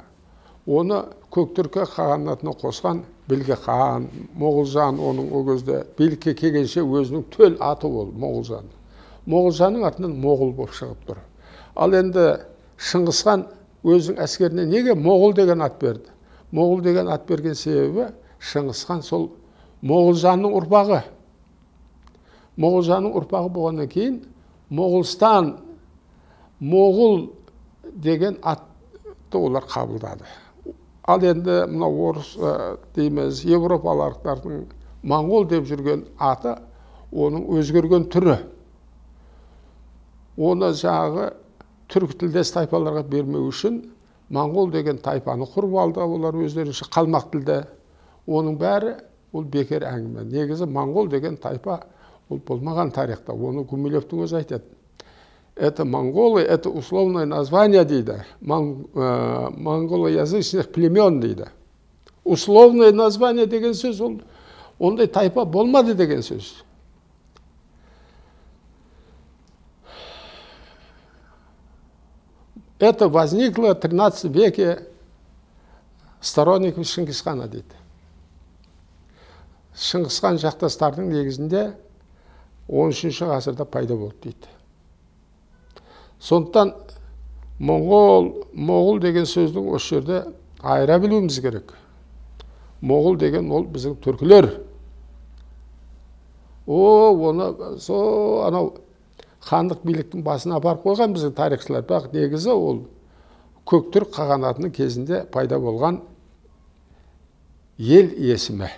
Оны Көктүркі қағанатына қосқан Білге хан, Моғолжан, оның о кезде билікке келгенше өзінің төл аты ол Моғолжан. Моғолжанның атынан Моғол болып шығып тұр. Ал енді Шыңғысхан өзінің әскеріне неге Моғол деген ат берді? Моғол деген ат берген себебі Шыңғысхан сол Моғолжанның ұрпағы. Моғолжанның ұрпағы болғаннан кейін Моғолстан, Моғол деген атты олар қабылдады. Ал енді мына орыс дейміз, европалықтардың Моңғол деп жүрген аты, оның өзгерген түрі. Оны жағы түркі тілдес тайпаларға бермеу үшін Моңғол деген тайпаны құрып алды, олар өздерінше қалмақ тілді. Оның бәрі ол бекер әңгіме. Негізі Моңғол деген тайпа ол болмаған тарихта. Оны Гумилевтің өзі айтады. Это монголы, это условное название дейді. Монголоязычных племен дейді. Условное название деген сөз, ол ондай тайпа болмады деген сөз. Это возникло в 13 веке сторонников Шыңғысхана дейді. Шыңғысхан жақтастардың негізінде 13 ғасырда пайда болды дейді. Сондықтан Моғол деген сөздің осы жерде айыра білуіміз керек. Моғол деген ол біздің түркілер. Оны анау хандық биліктің басына апарып қойған біздің тарихшылар. Бірақ негізі ол Көктүрік қағанатының кезінде пайда болған ел есімі.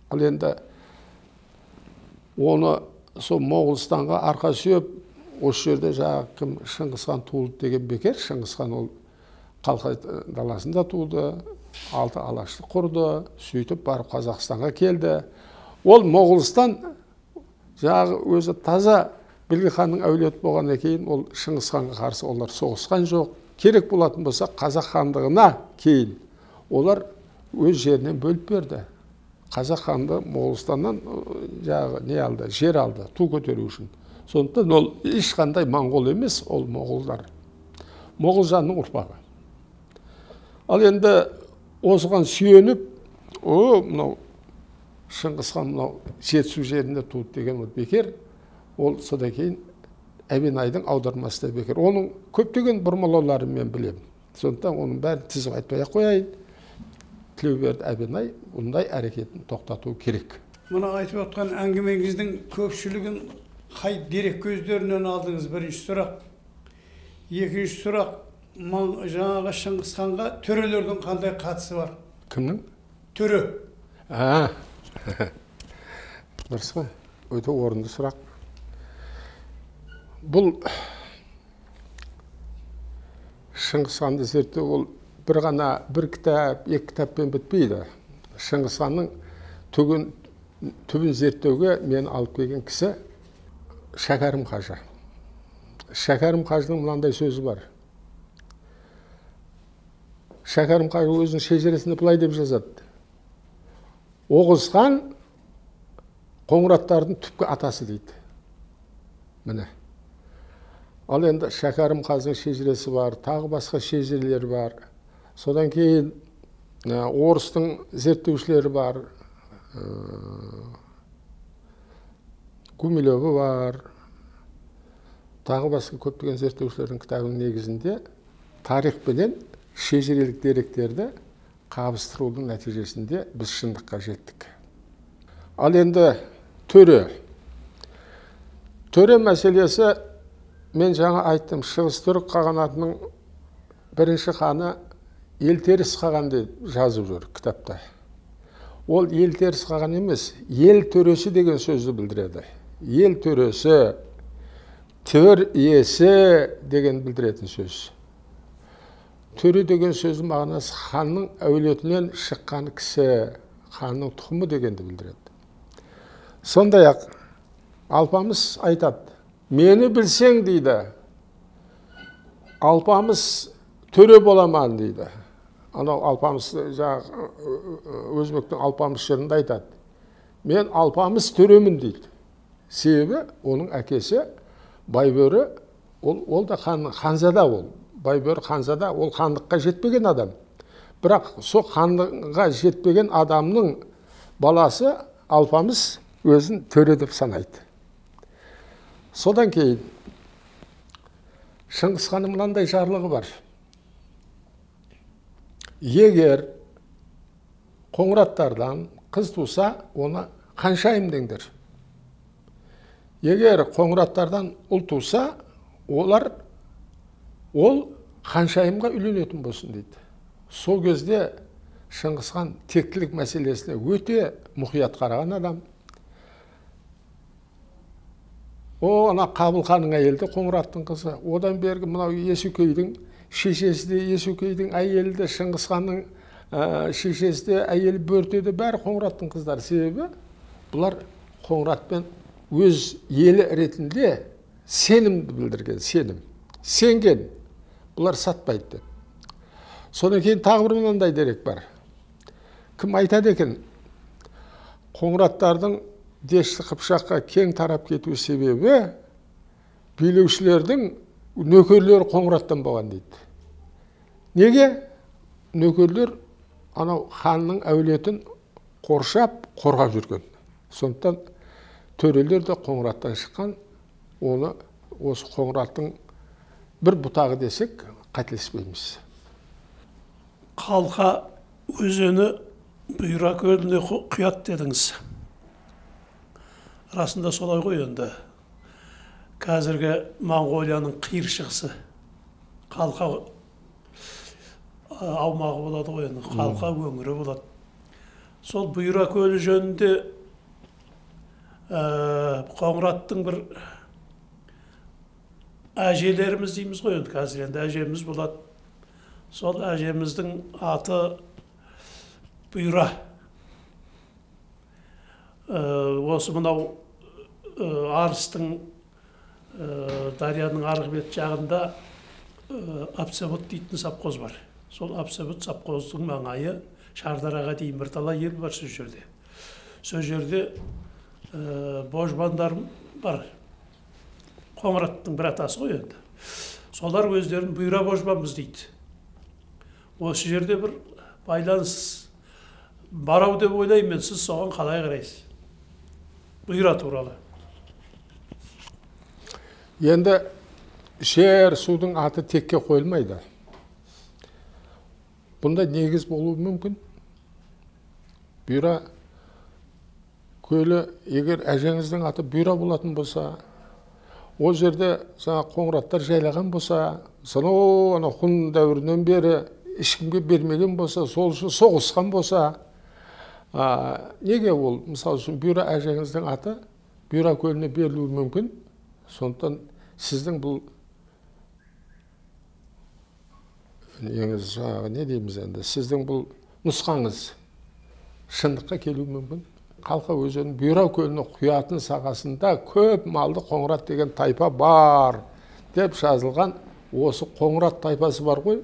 Ал енді оны сол Моғолстанға арқа сүйеп, осы жерде жаңағы кім Шыңғысхан туылды деген бекер. Шыңғысхан ол Қалқай даласында туылды, 6 алашты құрды, сөйтіп барып Қазақстанға келді. Ол Моғолстан жаңағы өзі таза Білге ханның әулеті болғаннан кейін ол Шыңғысханға қарсы олар соғысқан жоқ. керек болатын болса қазақ хандығына кейін олар өз жерінен бөліп берді. Қазақ ханды Моғолстаннан жағы не алды, жер алды, ту көтеру үшін. Сондықтан ол ешқандай моңғол емес, ол моғолдар. Моғолжанның ұрпағы. Ал енді осыған сүйеніп, мынау Шыңғысхан мынау жетісу жерінде туды деген ол бекер. Ол содан кейін Әбенайдың аудармасы да бекер. Оның көптеген бұрмалауларын мен білемін. Сондықтан оның бәрін тізіп айтпай-ақ қояйын. Тілеуберді Әбенай бұндай әрекетін тоқтату керек. Мұны айтып отқан әңгімеңіздің көпшілігін қай дерек көздерінен алдыңыз? Бірінші сұрақ. Екінші сұрақ, жаңағы Шыңғысханға төрелердің қандай қатысы бар? Кімнің? Төрі. Дұрыс па? Өте орынды сұрақ. Бұл Шыңғысханды зерттеу ол бір кітап, екі кітаппен бітпейді. Шыңғысханның түбін зерттеуге мен алып келген кісі Шәкәрім қажы. Шәкәрім қажының мынандай сөзі бар. Шәкәрім қажы өзінің шежіресінде былай деп жазады. Оғыз хан Қоңыраттардың түпкі атасы дейді. Міне. Ал енді Шәкәрім қажының шежіресі бар, тағы басқа шежірелер бар. Содан кейін орыстың зерттеушілері бар, Гумилеві бар, тағы басқа көптеген зерттеушілердің кітабының негізінде тарих пенен шежірелік деректерді қабыстырудың нәтижесінде біз шындыққа жеттік. Ал енді төре мәселесі, мен жаңа айттым, Шығыс түрік қағанатының бірінші ханы Елтеріс қаған деп жазып жүр кітапта. Ол Елтеріс қаған емес, ел төресі деген сөзді білдіреді. Ел төресі, төр иесі деген білдіретін сөз. Төре деген сөздің мағынасы ханның әулетінен шыққан кісі, ханның тұқымы дегенді білдіреді. Сондай-ақ Алпамыс айтады, мені білсең дейді, Алпамыс төре боламан дейді. Анау Алпамыс, өзбектің Алпамыс жерінде айтады. Мен Алпамыс төремін дейді. Себебі оның әкесі Байбөрі, ол да ханзада ол. Байбөрі ханзада, ол хандыққа жетпеген адам. Бірақ сол хандыққа жетпеген адамның баласы Алпамыс өзін төре деп санайды. Содан кейін Шыңғысханның мынандай жарлығы бар. Егер Қоңыраттардан қыз туса, оны Ханшайым деңдер. Егер Қоңыраттардан ұл туса, ол Ханшайымға үйленетін болсын дейді. Сол кезде Шыңғысхан тектілік мәселесіне өте мұқият қараған адам. Ана Қабылханның әйелі Қоңыраттың қызы. Одан бергі мынау Есукейдің шешесі де, Есукейдің әйелі де, Шыңғысханның шешесі де, әйелі Бөрте де, бәрі Қоңыраттың қыздары. Себебі бұлар Қоңыратпен өз елі ретінде сенімді білдірген, сенген. Бұлар сатпайды деп. Содан кейін тағы бір мынандай дерек бар. Кім айтады екен? Қоңыраттардың Дешті Қыпшаққа кең тарап кету себебі билеушілердің нөкерлері Қоңыраттан болған дейді. Неге? Нөкерлер анау ханның әулетін қоршап, қорғап жүрген. Сондықтан төрелер де Қоңыраттан шыққан, оны осы Қоңыраттың бір бұтағы десек, қателеспейміз. Қалқа өзені Бұйра көліне құят дедіңіз. Расында солай ғой енді. Қазіргі Моңғолияның қиыр шығысы Қалқа аумағы болады ғой енді, Қалқа өңірі болады. Сол Бұйра көлі жөнінде Қоңыраттың бір әжелеріміз дейміз ғой енді, қазір енді әжеміз болады. Сол әжеміздің аты Бұйра. Осы мынау Арыстың дарияның арғы бет жағында Апсабыт дейтін сапқоз бар. Сол Апсабыт сапқоздың маңайы Шардараға дейін бірталай ел бар сол жерде. Сол жерде божбандар бар. Қоңыраттың бір атасы ғой енді. Солар өздерін бұйра божбанбыз дейді. Осы жерде бір байланыс барау деп ойлаймын, сіз соған қалай қарайсыз? Бұйра туралы. Енді жер судың аты текке қойылмайды. Бұнда негіз болуы мүмкін. Бұйра көлі, егер әжеңіздің аты бұйра болатын болса, ол жерде жаңа қоңыраттар жайлаған болса, сонау ана құн дәуірінен бері ешкімге бермеген болса, сол үшін соғысқан болса, неге ол, мысалы үшін бұйра әжеңіздің аты бұйра көліне берілуі мүмкін. Сондықтан сіздің бұл жаңағы не дейміз енді, сіздің бұл нұсқаңыз шындыққа келуі мүмкін. Қалқа өзенінің бұйра көліне құятын сағасында көп малды Қоңырат деген тайпа бар деп жазылған. Осы Қоңырат тайпасы бар ғой,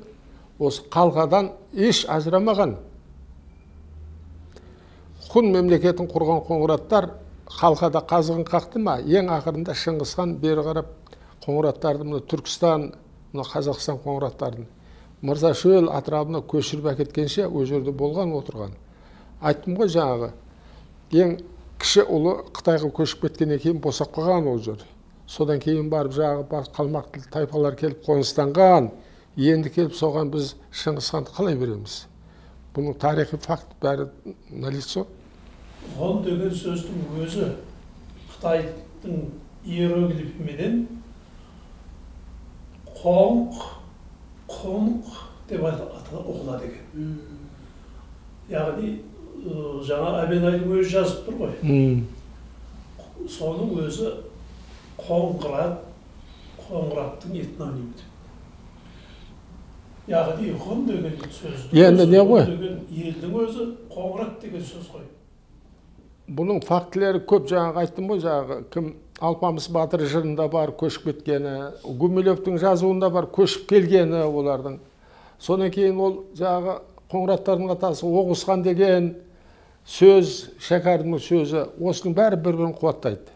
осы қалқадан еш ажырамаған. Құн мемлекетін құрған Қоңыраттар қалқада қазығын қақты ма, ең ақырында Шыңғысхан бері қарап Қоңыраттарды, мына Түркістан, мына Қазақстан Қоңыраттарын Мырзашөл атырабына көшіріп әкеткенше ол жерде болған отырған. Айттым ғой жаңағы, ең кіші ұлы Қытайға көшіп кеткеннен кейін босап қалған ол жер. Содан кейін барып жаңағы қалмақ тайпалар келіп қоныстанған, енді келіп соған біз Шыңғысханды қалай береміз? Бұның тарихи факт бәрі налицо. Ғұн деген сөздің өзі Қытайдың иероглифіменен қонқ деп оқылады екен. Яғни жаңа Әбенайдың өзі жазып тұр ғой. Соның өзі Қоңырат, Қоңыраттың этнонимі. Яғни ғұн деген елдің өзі Қоңырат деген сөз ғой. Бұның фактілері көп, жаңағы айттым ғой, жаңағы кім Алпамыс Батыр жырында бар көшіп кеткені, Гумилевтің жазуында бар көшіп келгені олардың. Содан кейін ол жаңағы Қоңыраттардың атасы Оғызхан деген сөз, Шәкәрдің сөзі, осының бәрі бір-бірін қуаттайды.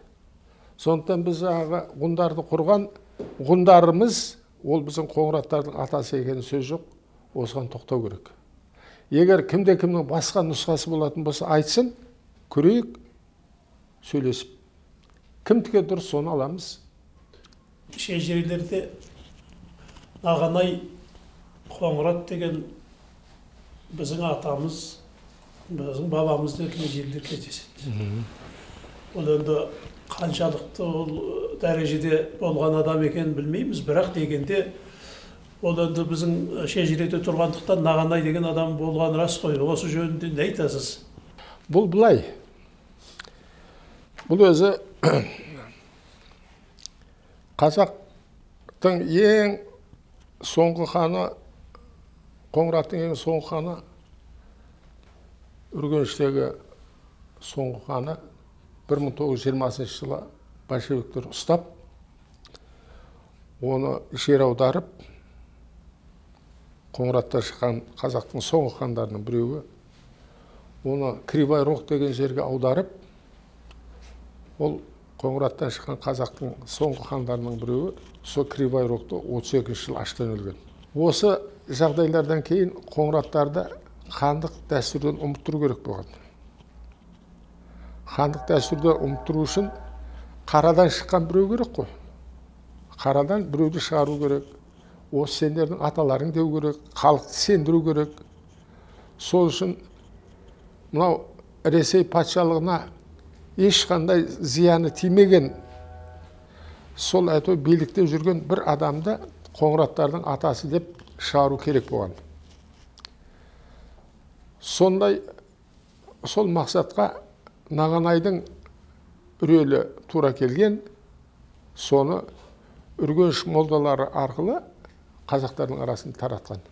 Сондықтан біз жаңағы ғұндарды құрған ғұндарымыз, ол біздің Қоңыраттардың атасы екені сөз жоқ, осыған тоқтау керек. Егер кімде-кімнің басқа нұсқасы болатын болса айтсын, көрейік, сөйлесіп. Кімдікі дұрыс, соны аламыз. Шежірелерде Ағанай Қоңырат деген біздің атамыз, біздің бабамыз деген жерлер кездеседі. Ол енді қаншалықты ол дәрежеде болған адам екенін білмейміз, бірақ дегенде ол енді біздің шежіреде тұрғандықтан Ағанай деген адам болған рас қой. Осы жөнінде не айтасыз? Бұл былай. Бұл өзі қазақтың ең соңғы ханы, Қоңыраттың ең соңғы ханы, Үргеніштегі соңғы ханы 1920 жылы большевиктер ұстап, оны жер аударып, Қоңыраттан шыққан қазақтың соңғы хандарының біреуі, оны Кривой Рог деген жерге аударып, ол Қоңыраттан шыққан қазақтың соңғы хандарының біреуі, сол Кривой Рогты 32 жыл аштан өлген. Осы жағдайлардан кейін Қоңыраттарды хандық дәстүрден ұмыттыру керек болған. Хандық дәстүрден ұмыттыру үшін қарадан шыққан біреу керек қой. Қарадан біреуді шығару керек. Осы сендердің аталарың деу керек, халықты сендіру керек. Сол үшін мынау Ресей патшалығына ешқандай зияны тимеген, сол әйтеуір билікте жүрген бір адамды Қоңыраттардың атасы деп шығару керек болған. Сондай сол мақсатқа Нағанайдың үрелі тура келген, соны Үргеніш молдалары арқылы қазақтардың арасын таратқан.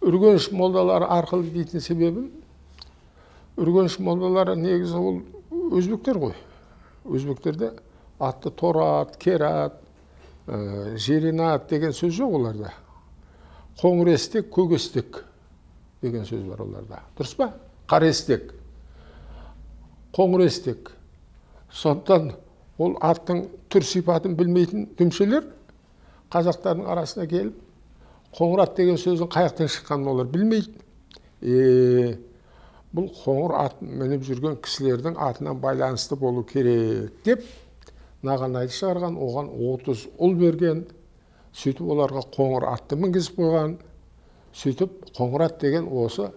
Үргеніш молдалары арқылы дейтін себебім, Үргеніш молдалары негізі ол өзбектер ғой. Өзбектерде атты Торат, Керат, Жеринат деген сөз жоқ оларда. қоңырестек, көгестек деген сөз бар оларда. Дұрыс па? Қарестек, қоңырестек. Сондықтан ол аттың түр сипатын білмейтін дүмшелер қазақтардың арасына келіп, қоңырат деген сөздің қаяқтан шыққанын олар білмейді. Бұл қоңыр ат мініп жүрген кісілердің атынан байланысты болу керек деп Нағанайды шығарған, оған 30 ұл берген, сөйтіп оларға қоңыр атты мінгізіп қойған. Сөйтіп қоңыр ат деген осы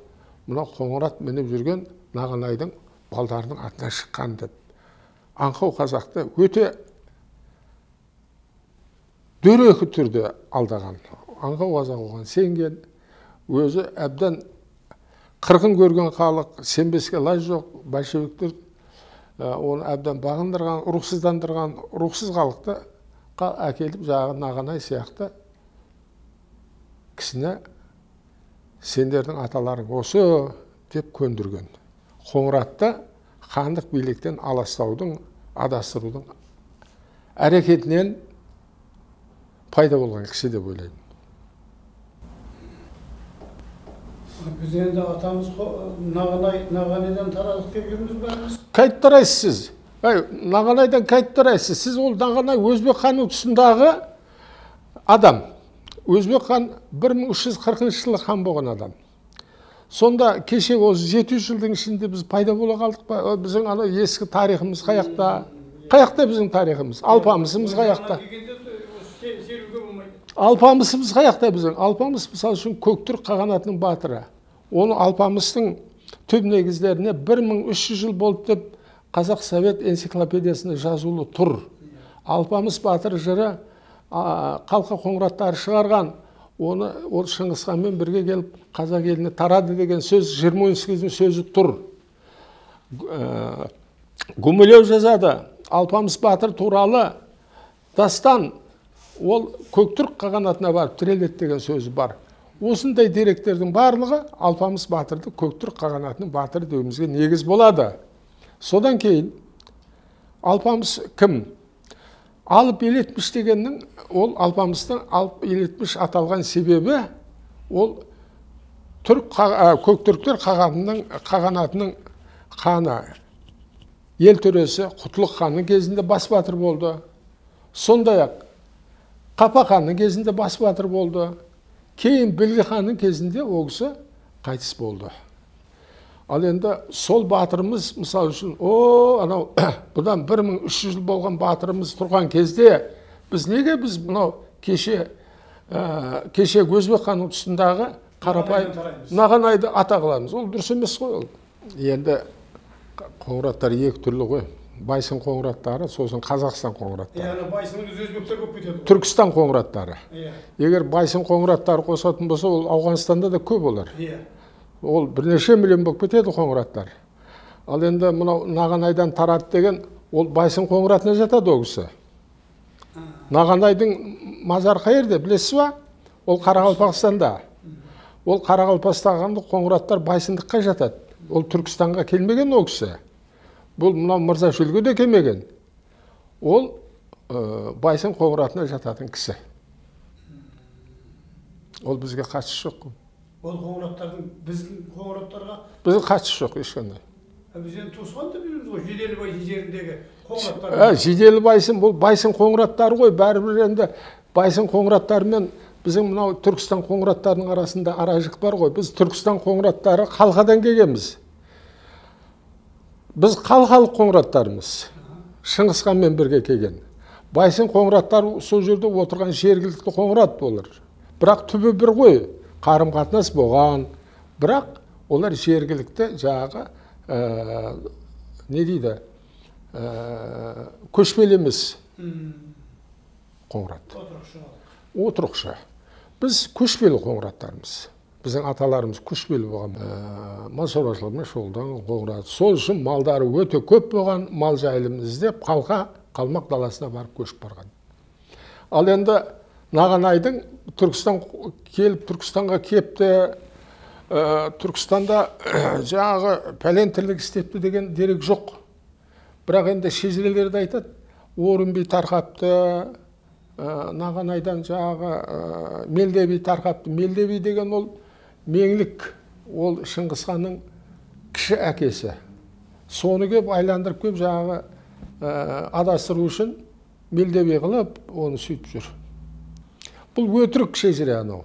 мына қоңыр ат мініп жүрген Нағанайдың балдарының атынан шыққан деп. Аңқау қазақты өте дөрекі түрде алдаған. Аңқау қазақ оған сенген, өзі әбден қырғын көрген халық, сенбеске лаж жоқ, большевиктер оны әбден бағындырған, рухсыздандырған, рухсыз халықты әкеліп жағы Нағанай сияқты кісіне сендердің аталарың осы деп көндірген. Қоңыр атты хандық биліктен аластаудың, адастырудың әрекетінен пайда болған кісі деп ойлаймын. Biz енді атамыз Нағанайдан тарадық деп жүрміз бәріміз. Қайт тарайсыз сіз. Нағанайдан қайт тарайсыз. Сіз ол Нағанай Өзбек ханның тұсындағы адам. Өзбек хан 1340 жылы хан болған адам. Сонда кеше осы 700 жылдың ішінде біз пайда бола қалдық па? Біздің ана ескі тарихымыз қаяқта? Қаяқта біздің тарихымыз? Алпамысымыз қаяқта? Алпамысымыз қаяқта біздің? Алпамыс мысалы үшін Көктүрк қағанатының батыры. Оны Алпамыстың түп негіздеріне 1300 жыл болды деп Қазақ Совет энциклопедиясында жазулы тұр. Алпамыс батыр жыры қалқа қоңыраттары шығарған. Оны ол Шыңғысханмен бірге келіп қазақ еліне тарады деген сөз 28-дің сөзі тұр. Гумилев жазады. Алпамыс батыр туралы дастан ол Көктүрк қағанатына барып тіреледі деген сөзі бар. Осындай деректердің барлығы Алпамыс батырды Көктүрк қағанатының батыры деуімізге негіз болады. Содан кейін Алпамыс кім? Алып елетміш дегеннің, ол Алпамыстың алып елетміш аталған себебі ол Көктүрктер қағанатының ханы, ел төресі Құтлық ханның кезінде бас батыр болды. Сондай-ақ Қапа ханның кезінде бас батыр болды. Кейін Білгі ханның кезінде ол кісі қайтыс болды. Ал енді сол батырымыз, мысалы үшін, бұдан 1300 жыл болған батырымыз тұрған кезде, біз неге біз мынау кеше Өзбек ханның тұсындағы қарапайым Нағанайды ата қыламыз? Ол дұрыс емес қой ол. Енді қоңыраттар екі түрлі ғой. Байсын қоңыраттары, сосын Қазақстан қоңыраттары. Яғни Байсынның өзбектер көп кетеді. Түркістан қоңыраттары. Егер Байсын қоңыраттары қосатын болса, ол Ауғанстанда да көп олар. Ол бірнеше миллион болып кетеді қоңыраттар. Ал енді мынау Нағанайдан тарады деген, ол Байсын қоңыратына жатады ол кісі. Нағанайдың мазары қайерде, білесіз ба? Ол Қарақалпақстанда. Ол Қарақалпақстағы қоңыраттар Байсындыққа жатады. Ол Түркістанға келмеген ол кісі. Бұл мынау Мырзашөлге де келмеген. Ол Байсын қоңыратына жататын кісі. Ол бізге қатысы жоқ. Ол қоңыраттардың біздің қоңыраттарға біздің қатысы жоқ ешқандай. Біз енді туысқан да білеміз ғой, Жиделібай жеріндегі қоңыраттар. Жиделібайсын, бұл Байсын қоңыраттары ғой, бәрібір енді Байсын қоңыраттары мен біздің мынау Түркістан қоңыраттарының арасында аражық бар ғой. Біз Түркістан қоңыраттары қалқадан келгенбіз. Біз қалқалық қоңыраттарымыз. Шыңғысханмен бірге келген. Байсын қоңыраттары сол жерде отырған жергілікті қоңырат болар. Бірақ түбі бір ғой, қарым қатынас болған. Бірақ олар жергілікті жағы не дейді? Көшпелі емес қоңырат. Отырықшы. Біз көшпелі қоңыраттарымыз. Біздің аталарымыз көшпелі болған. Мал шаруашылығымен шұғылданған қоңырат. Сол үшін малдары өте көп болған, мал жайылымын іздеп қалмақ даласына барып көшіп барған. Ал енді Нағанайдың Түркістанға кепті, Түркістанда жаңағы пәлен тірлік істепті деген дерек жоқ. Бірақ енді шежірелерді айтады, Орынбей тарқапты, Нағанайдан жаңағы Мелдеби тарқапты. Мелдеби деген ол Меңлік, ол Шыңғыс ханның кіші әкесі. Соны кеп айландырып кеп жаңағы адастыру үшін Мелдеби қылып, оны сөйтіп жүр. Бұл өтірік шежіре анау.